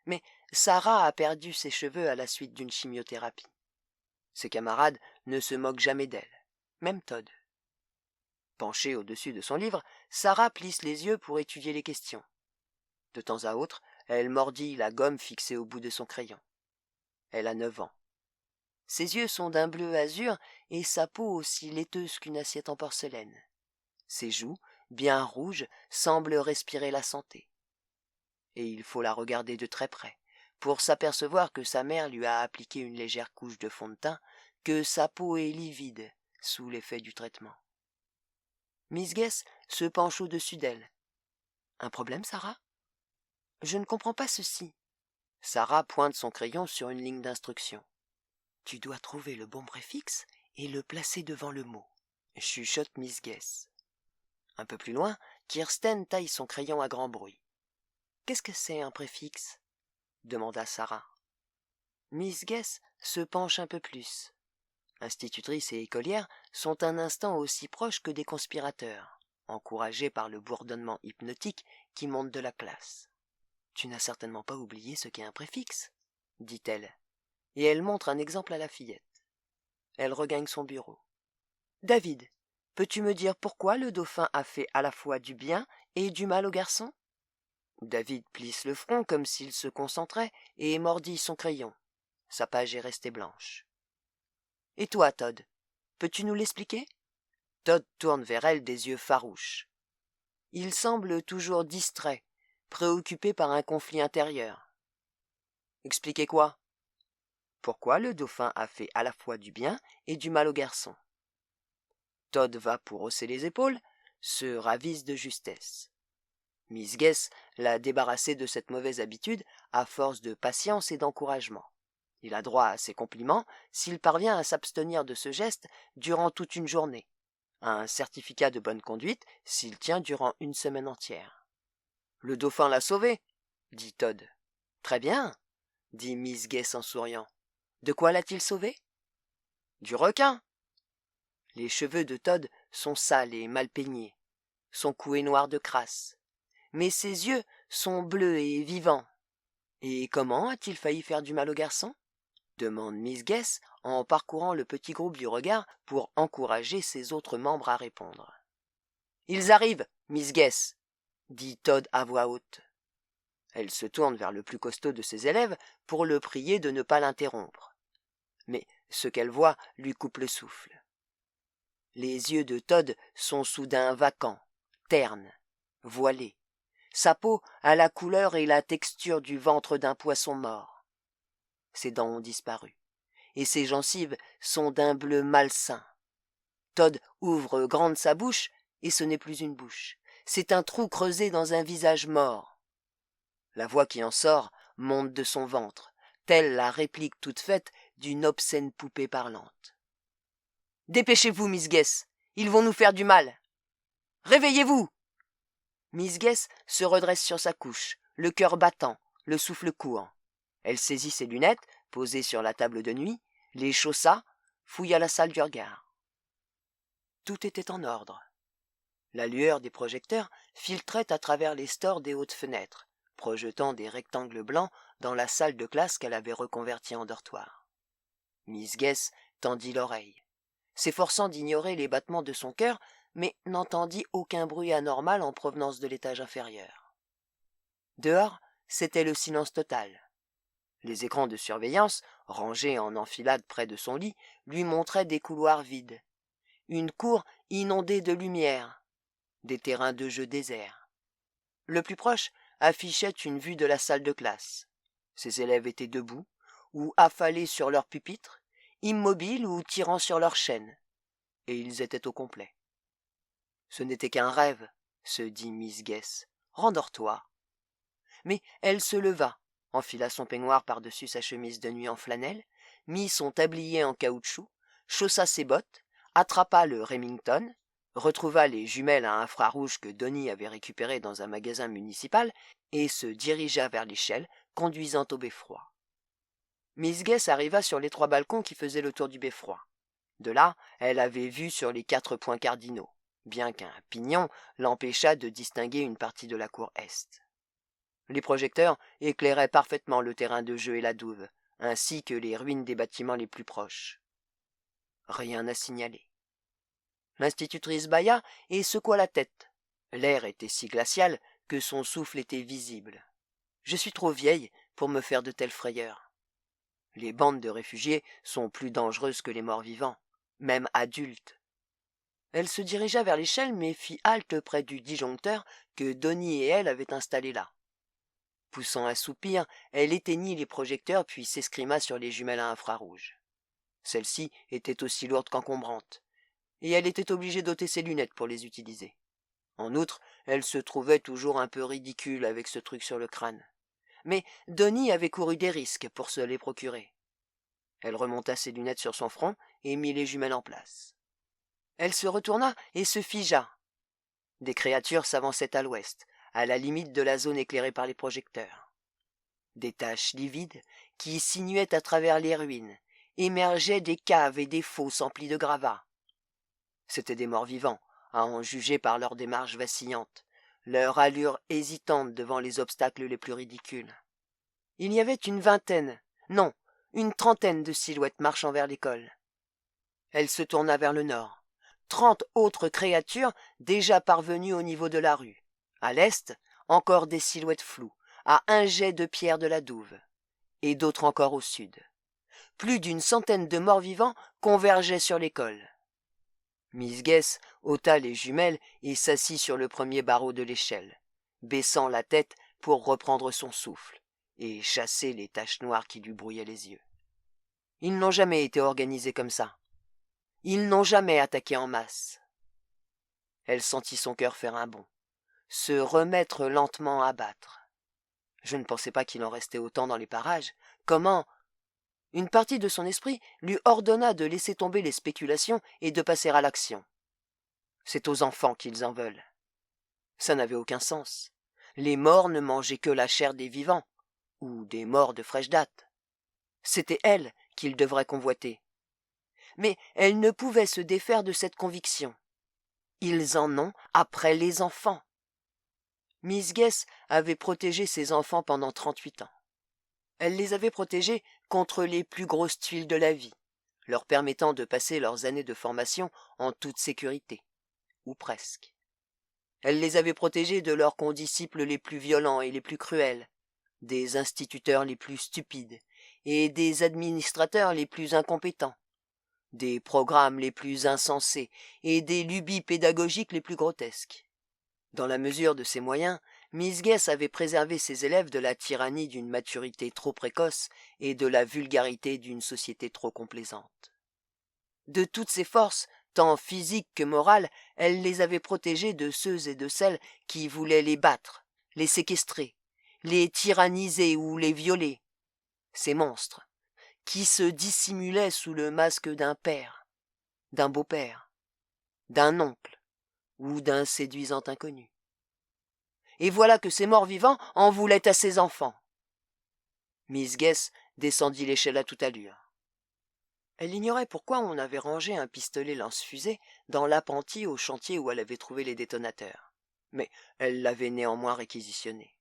Mais Sarah a perdu ses cheveux à la suite d'une chimiothérapie. Ses camarades ne se moquent jamais d'elle, même Todd. Penchée au-dessus de son livre, Sarah plisse les yeux pour étudier les questions. De temps à autre, elle mordit la gomme fixée au bout de son crayon. Elle a 9 ans. Ses yeux sont d'un bleu azur et sa peau aussi laiteuse qu'une assiette en porcelaine. Ses joues, bien rouges, semblent respirer la santé. Et il faut la regarder de très près pour s'apercevoir que sa mère lui a appliqué une légère couche de fond de teint, que sa peau est livide sous l'effet du traitement. Miss Guess se penche au-dessus d'elle. « Un problème, Sarah ? » ?»« Je ne comprends pas ceci. » Sarah pointe son crayon sur une ligne d'instruction. « Tu dois trouver le bon préfixe et le placer devant le mot, » chuchote Miss Guess. Un peu plus loin, Kirsten taille son crayon à grand bruit. « Qu'est-ce que c'est un préfixe ?» demanda Sarah. Miss Guess se penche un peu plus. Institutrice et écolière sont un instant aussi proches que des conspirateurs, encouragés par le bourdonnement hypnotique qui monte de la classe. « Tu n'as certainement pas oublié ce qu'est un préfixe, » dit-elle, et elle montre un exemple à la fillette. Elle regagne son bureau. « David, peux-tu me dire pourquoi le dauphin a fait à la fois du bien et du mal au garçon ?» David plisse le front comme s'il se concentrait et mordit son crayon. Sa page est restée blanche. « Et toi, Todd, peux-tu nous l'expliquer ?» Todd tourne vers elle des yeux farouches. Il semble toujours distrait, préoccupé par un conflit intérieur. « Expliquez quoi ?»« Pourquoi le dauphin a fait à la fois du bien et du mal au garçon ?» Todd va pour hausser les épaules, se ravise de justesse. Miss Guess l'a débarrassé de cette mauvaise habitude à force de patience et d'encouragement. Il a droit à ses compliments s'il parvient à s'abstenir de ce geste durant toute une journée, à un certificat de bonne conduite s'il tient durant une semaine entière. « Le dauphin l'a sauvé, » dit Todd. « Très bien, » dit Miss Guess en souriant. « De quoi l'a-t-il sauvé ?»« Du requin. » Les cheveux de Todd sont sales et mal peignés. Son cou est noir de crasse. Mais ses yeux sont bleus et vivants. « Et comment a-t-il failli faire du mal au garçon ?» demande Miss Guess en parcourant le petit groupe du regard pour encourager ses autres membres à répondre. « Ils arrivent, Miss Guess, » dit Todd à voix haute. Elle se tourne vers le plus costaud de ses élèves pour le prier de ne pas l'interrompre. Mais ce qu'elle voit lui coupe le souffle. Les yeux de Todd sont soudain vacants, ternes, voilés. Sa peau a la couleur et la texture du ventre d'un poisson mort. Ses dents ont disparu, et ses gencives sont d'un bleu malsain. Todd ouvre grande sa bouche, et ce n'est plus une bouche. C'est un trou creusé dans un visage mort. La voix qui en sort monte de son ventre, telle la réplique toute faite d'une obscène poupée parlante. « Dépêchez-vous, Miss Guess, ils vont nous faire du mal. Réveillez-vous !» Miss Guess se redresse sur sa couche, le cœur battant, le souffle court. Elle saisit ses lunettes, posées sur la table de nuit, les chaussa, fouilla la salle du regard. Tout était en ordre. La lueur des projecteurs filtrait à travers les stores des hautes fenêtres, projetant des rectangles blancs dans la salle de classe qu'elle avait reconvertie en dortoir. Miss Guess tendit l'oreille, s'efforçant d'ignorer les battements de son cœur, mais n'entendit aucun bruit anormal en provenance de l'étage inférieur. Dehors, c'était le silence total. Les écrans de surveillance, rangés en enfilade près de son lit, lui montraient des couloirs vides, une cour inondée de lumière, des terrains de jeu déserts. Le plus proche affichait une vue de la salle de classe. Ses élèves étaient debout, ou affalés sur leurs pupitres, immobiles ou tirant sur leurs chaînes, et ils étaient au complet. « Ce n'était qu'un rêve, » se dit Miss Guess. « Rendors-toi. » Mais elle se leva, enfila son peignoir par-dessus sa chemise de nuit en flanelle, mit son tablier en caoutchouc, chaussa ses bottes, attrapa le Remington, retrouva les jumelles à infrarouge que Donnie avait récupérées dans un magasin municipal et se dirigea vers l'échelle conduisant au beffroi. Miss Guess arriva sur les 3 balcons qui faisaient le tour du beffroi. De là, elle avait vue sur les 4 points cardinaux, bien qu'un pignon l'empêchât de distinguer une partie de la cour est. Les projecteurs éclairaient parfaitement le terrain de jeu et la douve, ainsi que les ruines des bâtiments les plus proches. Rien à signaler. L'institutrice bâilla et secoua la tête. L'air était si glacial que son souffle était visible. Je suis trop vieille pour me faire de telles frayeurs. Les bandes de réfugiés sont plus dangereuses que les morts vivants, même adultes. Elle se dirigea vers l'échelle mais fit halte près du disjoncteur que Donnie et elle avaient installé là. Poussant un soupir, elle éteignit les projecteurs puis s'escrima sur les jumelles à infrarouge. Celles-ci étaient aussi lourdes qu'encombrantes, et elle était obligée d'ôter ses lunettes pour les utiliser. En outre, elle se trouvait toujours un peu ridicule avec ce truc sur le crâne. Mais Donnie avait couru des risques pour se les procurer. Elle remonta ses lunettes sur son front et mit les jumelles en place. Elle se retourna et se figea. Des créatures s'avançaient à l'ouest, à la limite de la zone éclairée par les projecteurs. Des taches livides, qui sinuaient à travers les ruines, émergeaient des caves et des fosses emplies de gravats. C'étaient des morts vivants, à en juger par leur démarche vacillante, leur allure hésitante devant les obstacles les plus ridicules. Il y avait une vingtaine, non, une trentaine de silhouettes marchant vers l'école. Elle se tourna vers le nord. 30 autres créatures déjà parvenues au niveau de la rue. À l'est, encore des silhouettes floues, à un jet de pierre de la douve, et d'autres encore au sud. Plus d'une centaine de morts-vivants convergeaient sur l'école. Miss Guess ôta les jumelles et s'assit sur le premier barreau de l'échelle, baissant la tête pour reprendre son souffle et chasser les taches noires qui lui brouillaient les yeux. Ils n'ont jamais été organisés comme ça. Ils n'ont jamais attaqué en masse. Elle sentit son cœur faire un bond, se remettre lentement à battre. Je ne pensais pas qu'il en restait autant dans les parages. Comment? Une partie de son esprit lui ordonna de laisser tomber les spéculations et de passer à l'action. C'est aux enfants qu'ils en veulent. Ça n'avait aucun sens. Les morts ne mangeaient que la chair des vivants, ou des morts de fraîche date. C'était elle qu'ils devraient convoiter. Mais elle ne pouvait se défaire de cette conviction. Ils en ont après les enfants. Miss Guess avait protégé ses enfants pendant 38 ans. Elle les avait protégés contre les plus grosses tuiles de la vie, leur permettant de passer leurs années de formation en toute sécurité, ou presque. Elle les avait protégés de leurs condisciples les plus violents et les plus cruels, des instituteurs les plus stupides et des administrateurs les plus incompétents, des programmes les plus insensés et des lubies pédagogiques les plus grotesques. Dans la mesure de ses moyens, Miss Guess avait préservé ses élèves de la tyrannie d'une maturité trop précoce et de la vulgarité d'une société trop complaisante. De toutes ses forces, tant physiques que morales, elle les avait protégés de ceux et de celles qui voulaient les battre, les séquestrer, les tyranniser ou les violer. Ces monstres, qui se dissimulaient sous le masque d'un père, d'un beau-père, d'un oncle ou d'un séduisant inconnu. Et voilà que ces morts-vivants en voulaient à ses enfants. Miss Guess descendit l'échelle à toute allure. Elle ignorait pourquoi on avait rangé un pistolet lance-fusée dans l'appentis au chantier où elle avait trouvé les détonateurs. Mais elle l'avait néanmoins réquisitionné.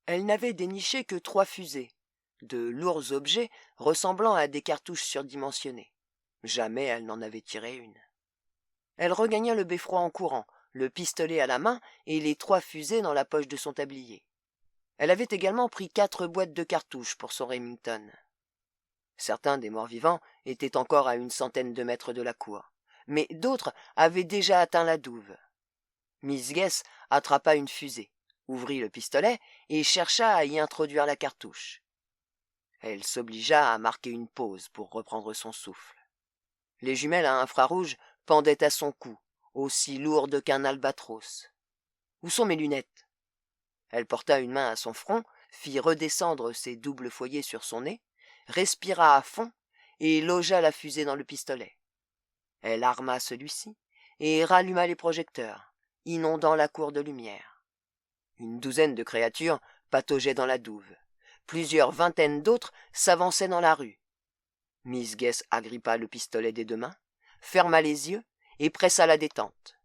Elle n'avait déniché que 3 fusées, de lourds objets ressemblant à des cartouches surdimensionnées. Jamais elle n'en avait tiré une. Elle regagna le beffroi en courant, le pistolet à la main et les 3 fusées dans la poche de son tablier. Elle avait également pris 4 boîtes de cartouches pour son Remington. Certains des morts-vivants étaient encore à une centaine de mètres de la cour, mais d'autres avaient déjà atteint la douve. Miss Guess attrapa une fusée, ouvrit le pistolet et chercha à y introduire la cartouche. Elle s'obligea à marquer une pause pour reprendre son souffle. Les jumelles à infrarouge pendaient à son cou, aussi lourdes qu'un albatros. Où sont mes lunettes? Elle porta une main à son front, fit redescendre ses doubles foyers sur son nez, respira à fond et logea la fusée dans le pistolet. Elle arma celui-ci et ralluma les projecteurs, inondant la cour de lumière. Une douzaine de créatures pataugeaient dans la douve. Plusieurs vingtaines d'autres s'avançaient dans la rue. Miss Guess agrippa le pistolet des 2 mains, ferma les yeux et pressa la détente.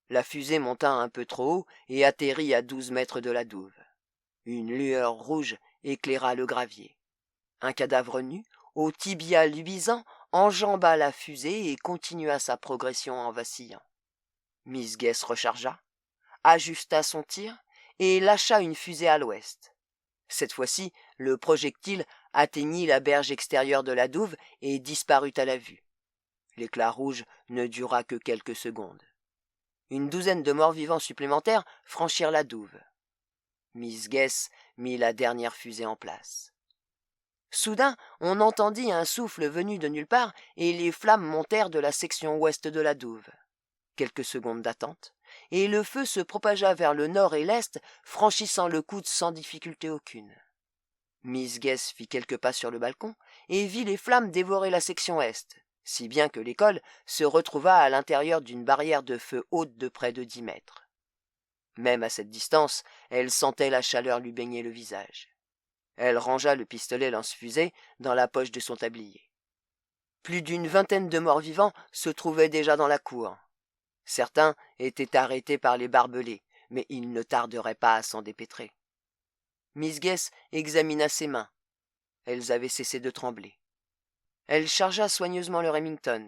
La fusée monta un peu trop haut et atterrit à 12 mètres de la douve. Une lueur rouge éclaira le gravier. Un cadavre nu, au tibia luisant, enjamba la fusée et continua sa progression en vacillant. Miss Guess rechargea, ajusta son tir et lâcha une fusée à l'ouest. Cette fois-ci, le projectile atteignit la berge extérieure de la douve et disparut à la vue. L'éclat rouge ne dura que quelques secondes. Une douzaine de morts-vivants supplémentaires franchirent la douve. Miss Guess mit la dernière fusée en place. Soudain, on entendit un souffle venu de nulle part et les flammes montèrent de la section ouest de la douve. Quelques secondes d'attente, et le feu se propagea vers le nord et l'est, franchissant le coude sans difficulté aucune. Miss Guess fit quelques pas sur le balcon et vit les flammes dévorer la section est, si bien que l'école se retrouva à l'intérieur d'une barrière de feu haute de près de 10 mètres. Même à cette distance, elle sentait la chaleur lui baigner le visage. Elle rangea le pistolet lance-fusée dans la poche de son tablier. Plus d'une vingtaine de morts-vivants se trouvaient déjà dans la cour. Certains étaient arrêtés par les barbelés, mais ils ne tarderaient pas à s'en dépêtrer. Miss Guess examina ses mains. Elles avaient cessé de trembler. Elle chargea soigneusement le Remington.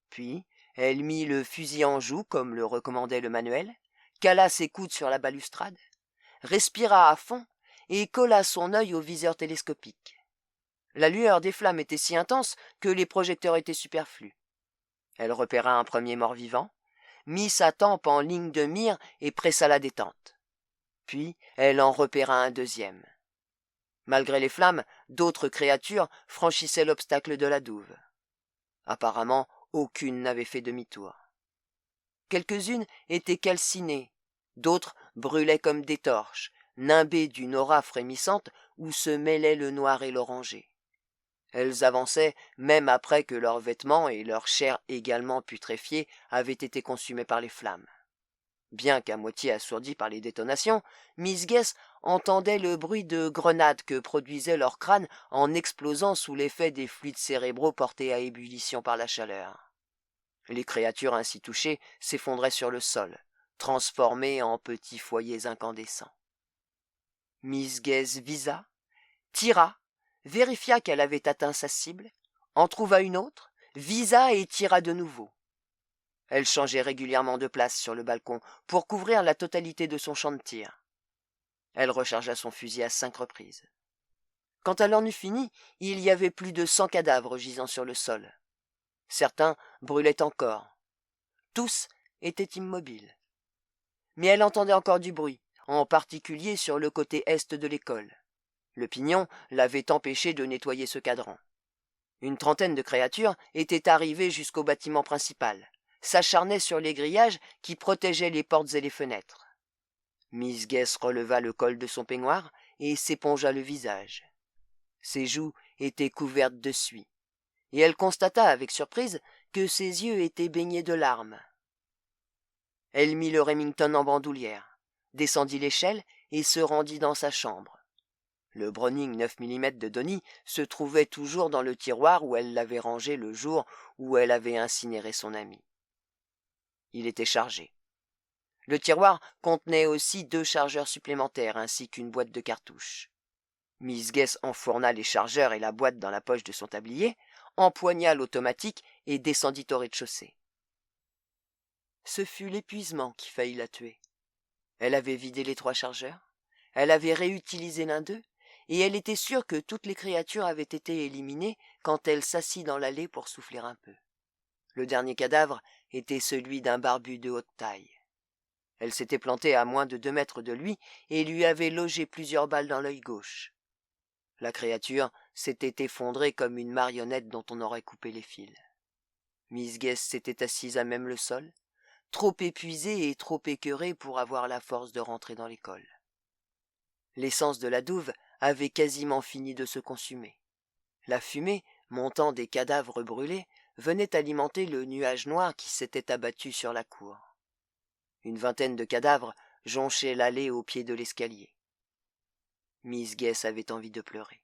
Puis, elle mit le fusil en joue, comme le recommandait le manuel, cala ses coudes sur la balustrade, respira à fond et colla son œil au viseur télescopique. La lueur des flammes était si intense que les projecteurs étaient superflus. Elle repéra un premier mort-vivant, mit sa tempe en ligne de mire et pressa la détente. Puis elle en repéra un deuxième. Malgré les flammes, d'autres créatures franchissaient l'obstacle de la douve. Apparemment, aucune n'avait fait demi-tour. Quelques-unes étaient calcinées, d'autres brûlaient comme des torches, nimbées d'une aura frémissante où se mêlaient le noir et l'orangé. Elles avançaient même après que leurs vêtements et leur chair également putréfiée avaient été consumés par les flammes. Bien qu'à moitié assourdie par les détonations, Miss Guess entendait le bruit de grenades que produisait leur crâne en explosant sous l'effet des fluides cérébraux portés à ébullition par la chaleur. Les créatures ainsi touchées s'effondraient sur le sol, transformées en petits foyers incandescents. Miss Guess visa, tira, vérifia qu'elle avait atteint sa cible, en trouva une autre, visa et tira de nouveau. Elle changeait régulièrement de place sur le balcon pour couvrir la totalité de son champ de tir. Elle rechargea son fusil à 5 reprises. Quand elle en eut fini, il y avait plus de 100 cadavres gisant sur le sol. Certains brûlaient encore. Tous étaient immobiles. Mais elle entendait encore du bruit, en particulier sur le côté est de l'école. Le pignon l'avait empêché de nettoyer ce cadran. Une trentaine de créatures étaient arrivées jusqu'au bâtiment principal, s'acharnaient sur les grillages qui protégeaient les portes et les fenêtres. Miss Guess releva le col de son peignoir et s'épongea le visage. Ses joues étaient couvertes de suie, et elle constata avec surprise que ses yeux étaient baignés de larmes. Elle mit le Remington en bandoulière, descendit l'échelle et se rendit dans sa chambre. Le Browning 9 mm de Donnie se trouvait toujours dans le tiroir où elle l'avait rangé le jour où elle avait incinéré son ami. Il était chargé. Le tiroir contenait aussi 2 chargeurs supplémentaires ainsi qu'une boîte de cartouches. Miss Guess enfourna les chargeurs et la boîte dans la poche de son tablier, empoigna l'automatique et descendit au rez-de-chaussée. Ce fut l'épuisement qui faillit la tuer. Elle avait vidé les 3 chargeurs, elle avait réutilisé l'un d'eux, et elle était sûre que toutes les créatures avaient été éliminées quand elle s'assit dans l'allée pour souffler un peu. Le dernier cadavre était celui d'un barbu de haute taille. Elle s'était plantée à moins de 2 mètres de lui et lui avait logé plusieurs balles dans l'œil gauche. La créature s'était effondrée comme une marionnette dont on aurait coupé les fils. Miss Guess s'était assise à même le sol, trop épuisée et trop écœurée pour avoir la force de rentrer dans l'école. L'essence de la douve avait quasiment fini de se consumer. La fumée, montant des cadavres brûlés, venait alimenter le nuage noir qui s'était abattu sur la cour. Une vingtaine de cadavres jonchaient l'allée au pied de l'escalier. Miss Guess avait envie de pleurer.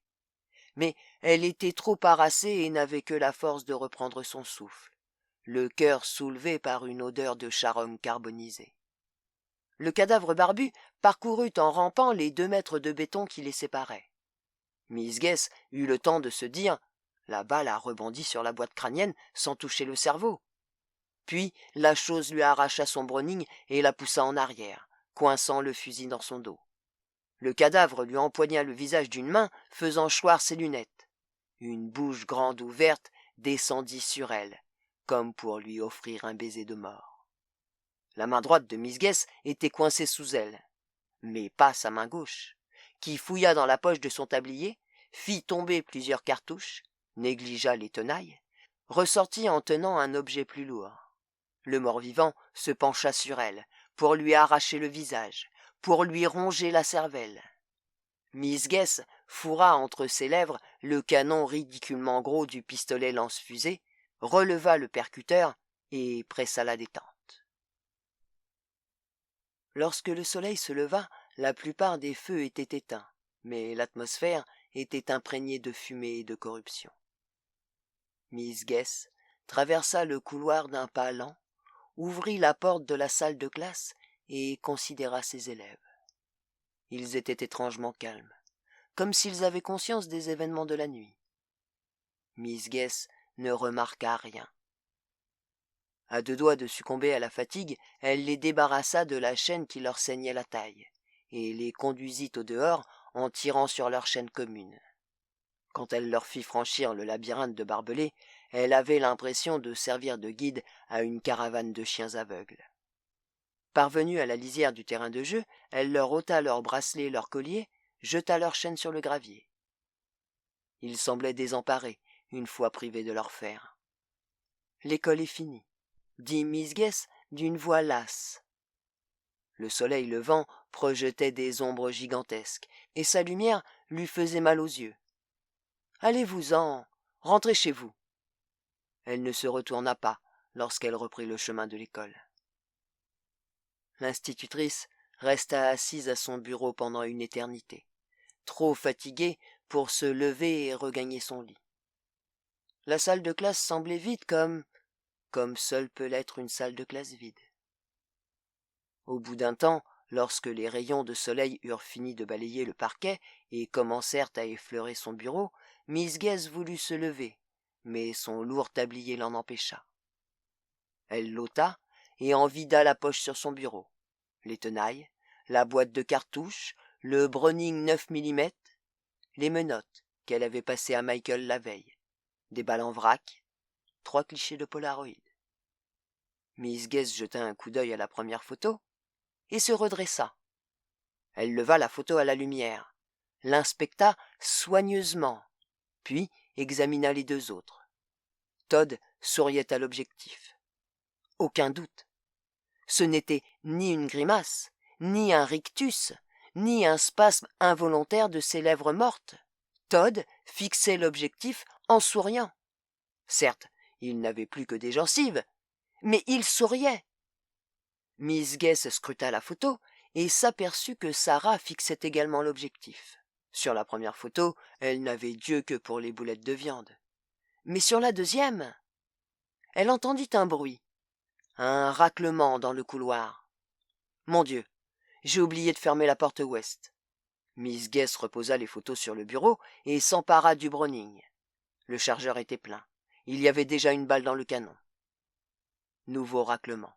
Mais elle était trop harassée et n'avait que la force de reprendre son souffle, le cœur soulevé par une odeur de charogne carbonisée. Le cadavre barbu parcourut en rampant les 2 mètres de béton qui les séparaient. Miss Guess eut le temps de se dire La balle a rebondi sur la boîte crânienne sans toucher le cerveau. Puis la chose lui arracha son Browning et la poussa en arrière, coinçant le fusil dans son dos. Le cadavre lui empoigna le visage d'une main, faisant choir ses lunettes. Une bouche grande ouverte descendit sur elle, comme pour lui offrir un baiser de mort. La main droite de Miss Guess était coincée sous elle, mais pas sa main gauche, qui fouilla dans la poche de son tablier, fit tomber plusieurs cartouches, négligea les tenailles, ressortit en tenant un objet plus lourd. Le mort-vivant se pencha sur elle, pour lui arracher le visage, pour lui ronger la cervelle. Miss Guess fourra entre ses lèvres le canon ridiculement gros du pistolet lance-fusée, releva le percuteur et pressa la détente. Lorsque le soleil se leva, la plupart des feux étaient éteints, mais l'atmosphère était imprégnée de fumée et de corruption. Miss Guess traversa le couloir d'un pas lent, ouvrit la porte de la salle de classe et considéra ses élèves. Ils étaient étrangement calmes, comme s'ils avaient conscience des événements de la nuit. Miss Guess ne remarqua rien. À deux doigts de succomber à la fatigue, elle les débarrassa de la chaîne qui leur saignait la taille, et les conduisit au dehors en tirant sur leur chaîne commune. Quand elle leur fit franchir le labyrinthe de barbelés, elle avait l'impression de servir de guide à une caravane de chiens aveugles. Parvenue à la lisière du terrain de jeu, elle leur ôta leurs bracelets et leurs colliers, jeta leurs chaînes sur le gravier. Ils semblaient désemparés, une fois privés de leurs fers. « L'école est finie, » dit Miss Guess d'une voix lasse. Le soleil levant projetait des ombres gigantesques, et sa lumière lui faisait mal aux yeux. « Allez-vous-en, rentrez chez vous. » Elle ne se retourna pas lorsqu'elle reprit le chemin de l'école. L'institutrice resta assise à son bureau pendant une éternité, trop fatiguée pour se lever et regagner son lit. La salle de classe semblait vide comme seule peut l'être une salle de classe vide. Au bout d'un temps, lorsque les rayons de soleil eurent fini de balayer le parquet et commencèrent à effleurer son bureau, Miss Guess voulut se lever, mais son lourd tablier l'en empêcha. Elle l'ôta et en vida la poche sur son bureau. Les tenailles, la boîte de cartouches, le Browning 9 mm, les menottes qu'elle avait passées à Michael la veille, des balles en vrac, 3 clichés de Polaroid. Miss Guess jeta un coup d'œil à la première photo et se redressa. Elle leva la photo à la lumière, l'inspecta soigneusement, puis examina les deux autres. Todd souriait à l'objectif. Aucun doute. Ce n'était ni une grimace, ni un rictus, ni un spasme involontaire de ses lèvres mortes. Todd fixait l'objectif en souriant. Certes, il n'avait plus que des gencives, mais il souriait. Miss Guess scruta la photo et s'aperçut que Sarah fixait également l'objectif. Sur la première photo, elle n'avait d'yeux que pour les boulettes de viande. Mais sur la deuxième, elle entendit un bruit, un raclement dans le couloir. « Mon Dieu, j'ai oublié de fermer la porte ouest. » Miss Guess reposa les photos sur le bureau et s'empara du Browning. Le chargeur était plein. Il y avait déjà une balle dans le canon. Nouveau raclement.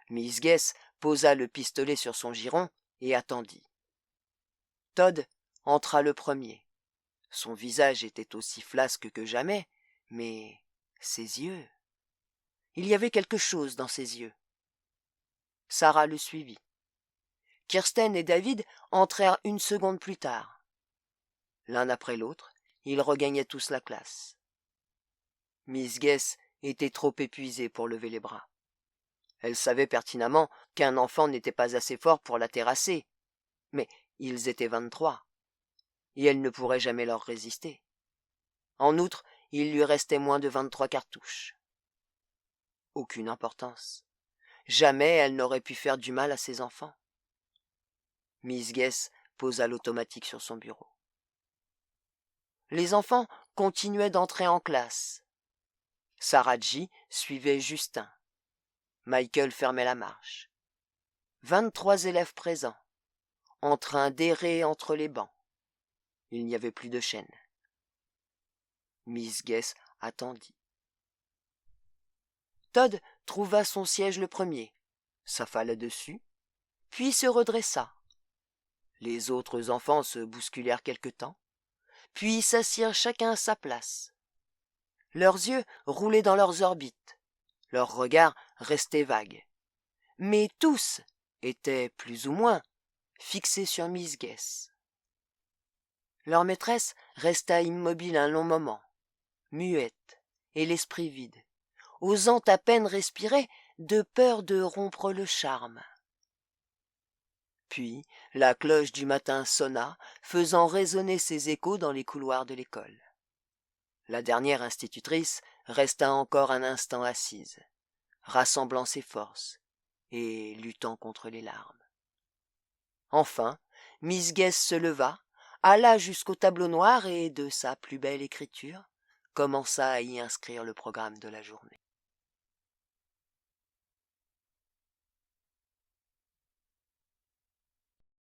Miss Guess posa le pistolet sur son giron et attendit. Todd entra le premier. Son visage était aussi flasque que jamais, mais ses yeux... Il y avait quelque chose dans ses yeux. Sarah le suivit. Kirsten et David entrèrent une seconde plus tard. L'un après l'autre, ils regagnaient tous la classe. Miss Guess était trop épuisée pour lever les bras. Elle savait pertinemment qu'un enfant n'était pas assez fort pour la terrasser, mais ils étaient 23, et elle ne pourrait jamais leur résister. En outre, il lui restait moins de 23 cartouches. Aucune importance. Jamais elle n'aurait pu faire du mal à ses enfants. Miss Guess posa l'automatique sur son bureau. Les enfants continuaient d'entrer en classe. Sarah J. suivait Justin. Michael fermait la marche. 23 élèves présents, en train d'errer entre les bancs. Il n'y avait plus de chaîne. Miss Guess attendit. Todd trouva son siège le premier, s'affala dessus, puis se redressa. Les autres enfants se bousculèrent quelque temps, puis s'assirent chacun à sa place. Leurs yeux roulaient dans leurs orbites, leurs regards restaient vagues. Mais tous étaient, plus ou moins, fixés sur Miss Guess. Leur maîtresse resta immobile un long moment, muette et l'esprit vide, osant à peine respirer de peur de rompre le charme. Puis la cloche du matin sonna, faisant résonner ses échos dans les couloirs de l'école. La dernière institutrice resta encore un instant assise, rassemblant ses forces et luttant contre les larmes. Enfin, Miss Guess se leva, alla jusqu'au tableau noir et, de sa plus belle écriture, commença à y inscrire le programme de la journée.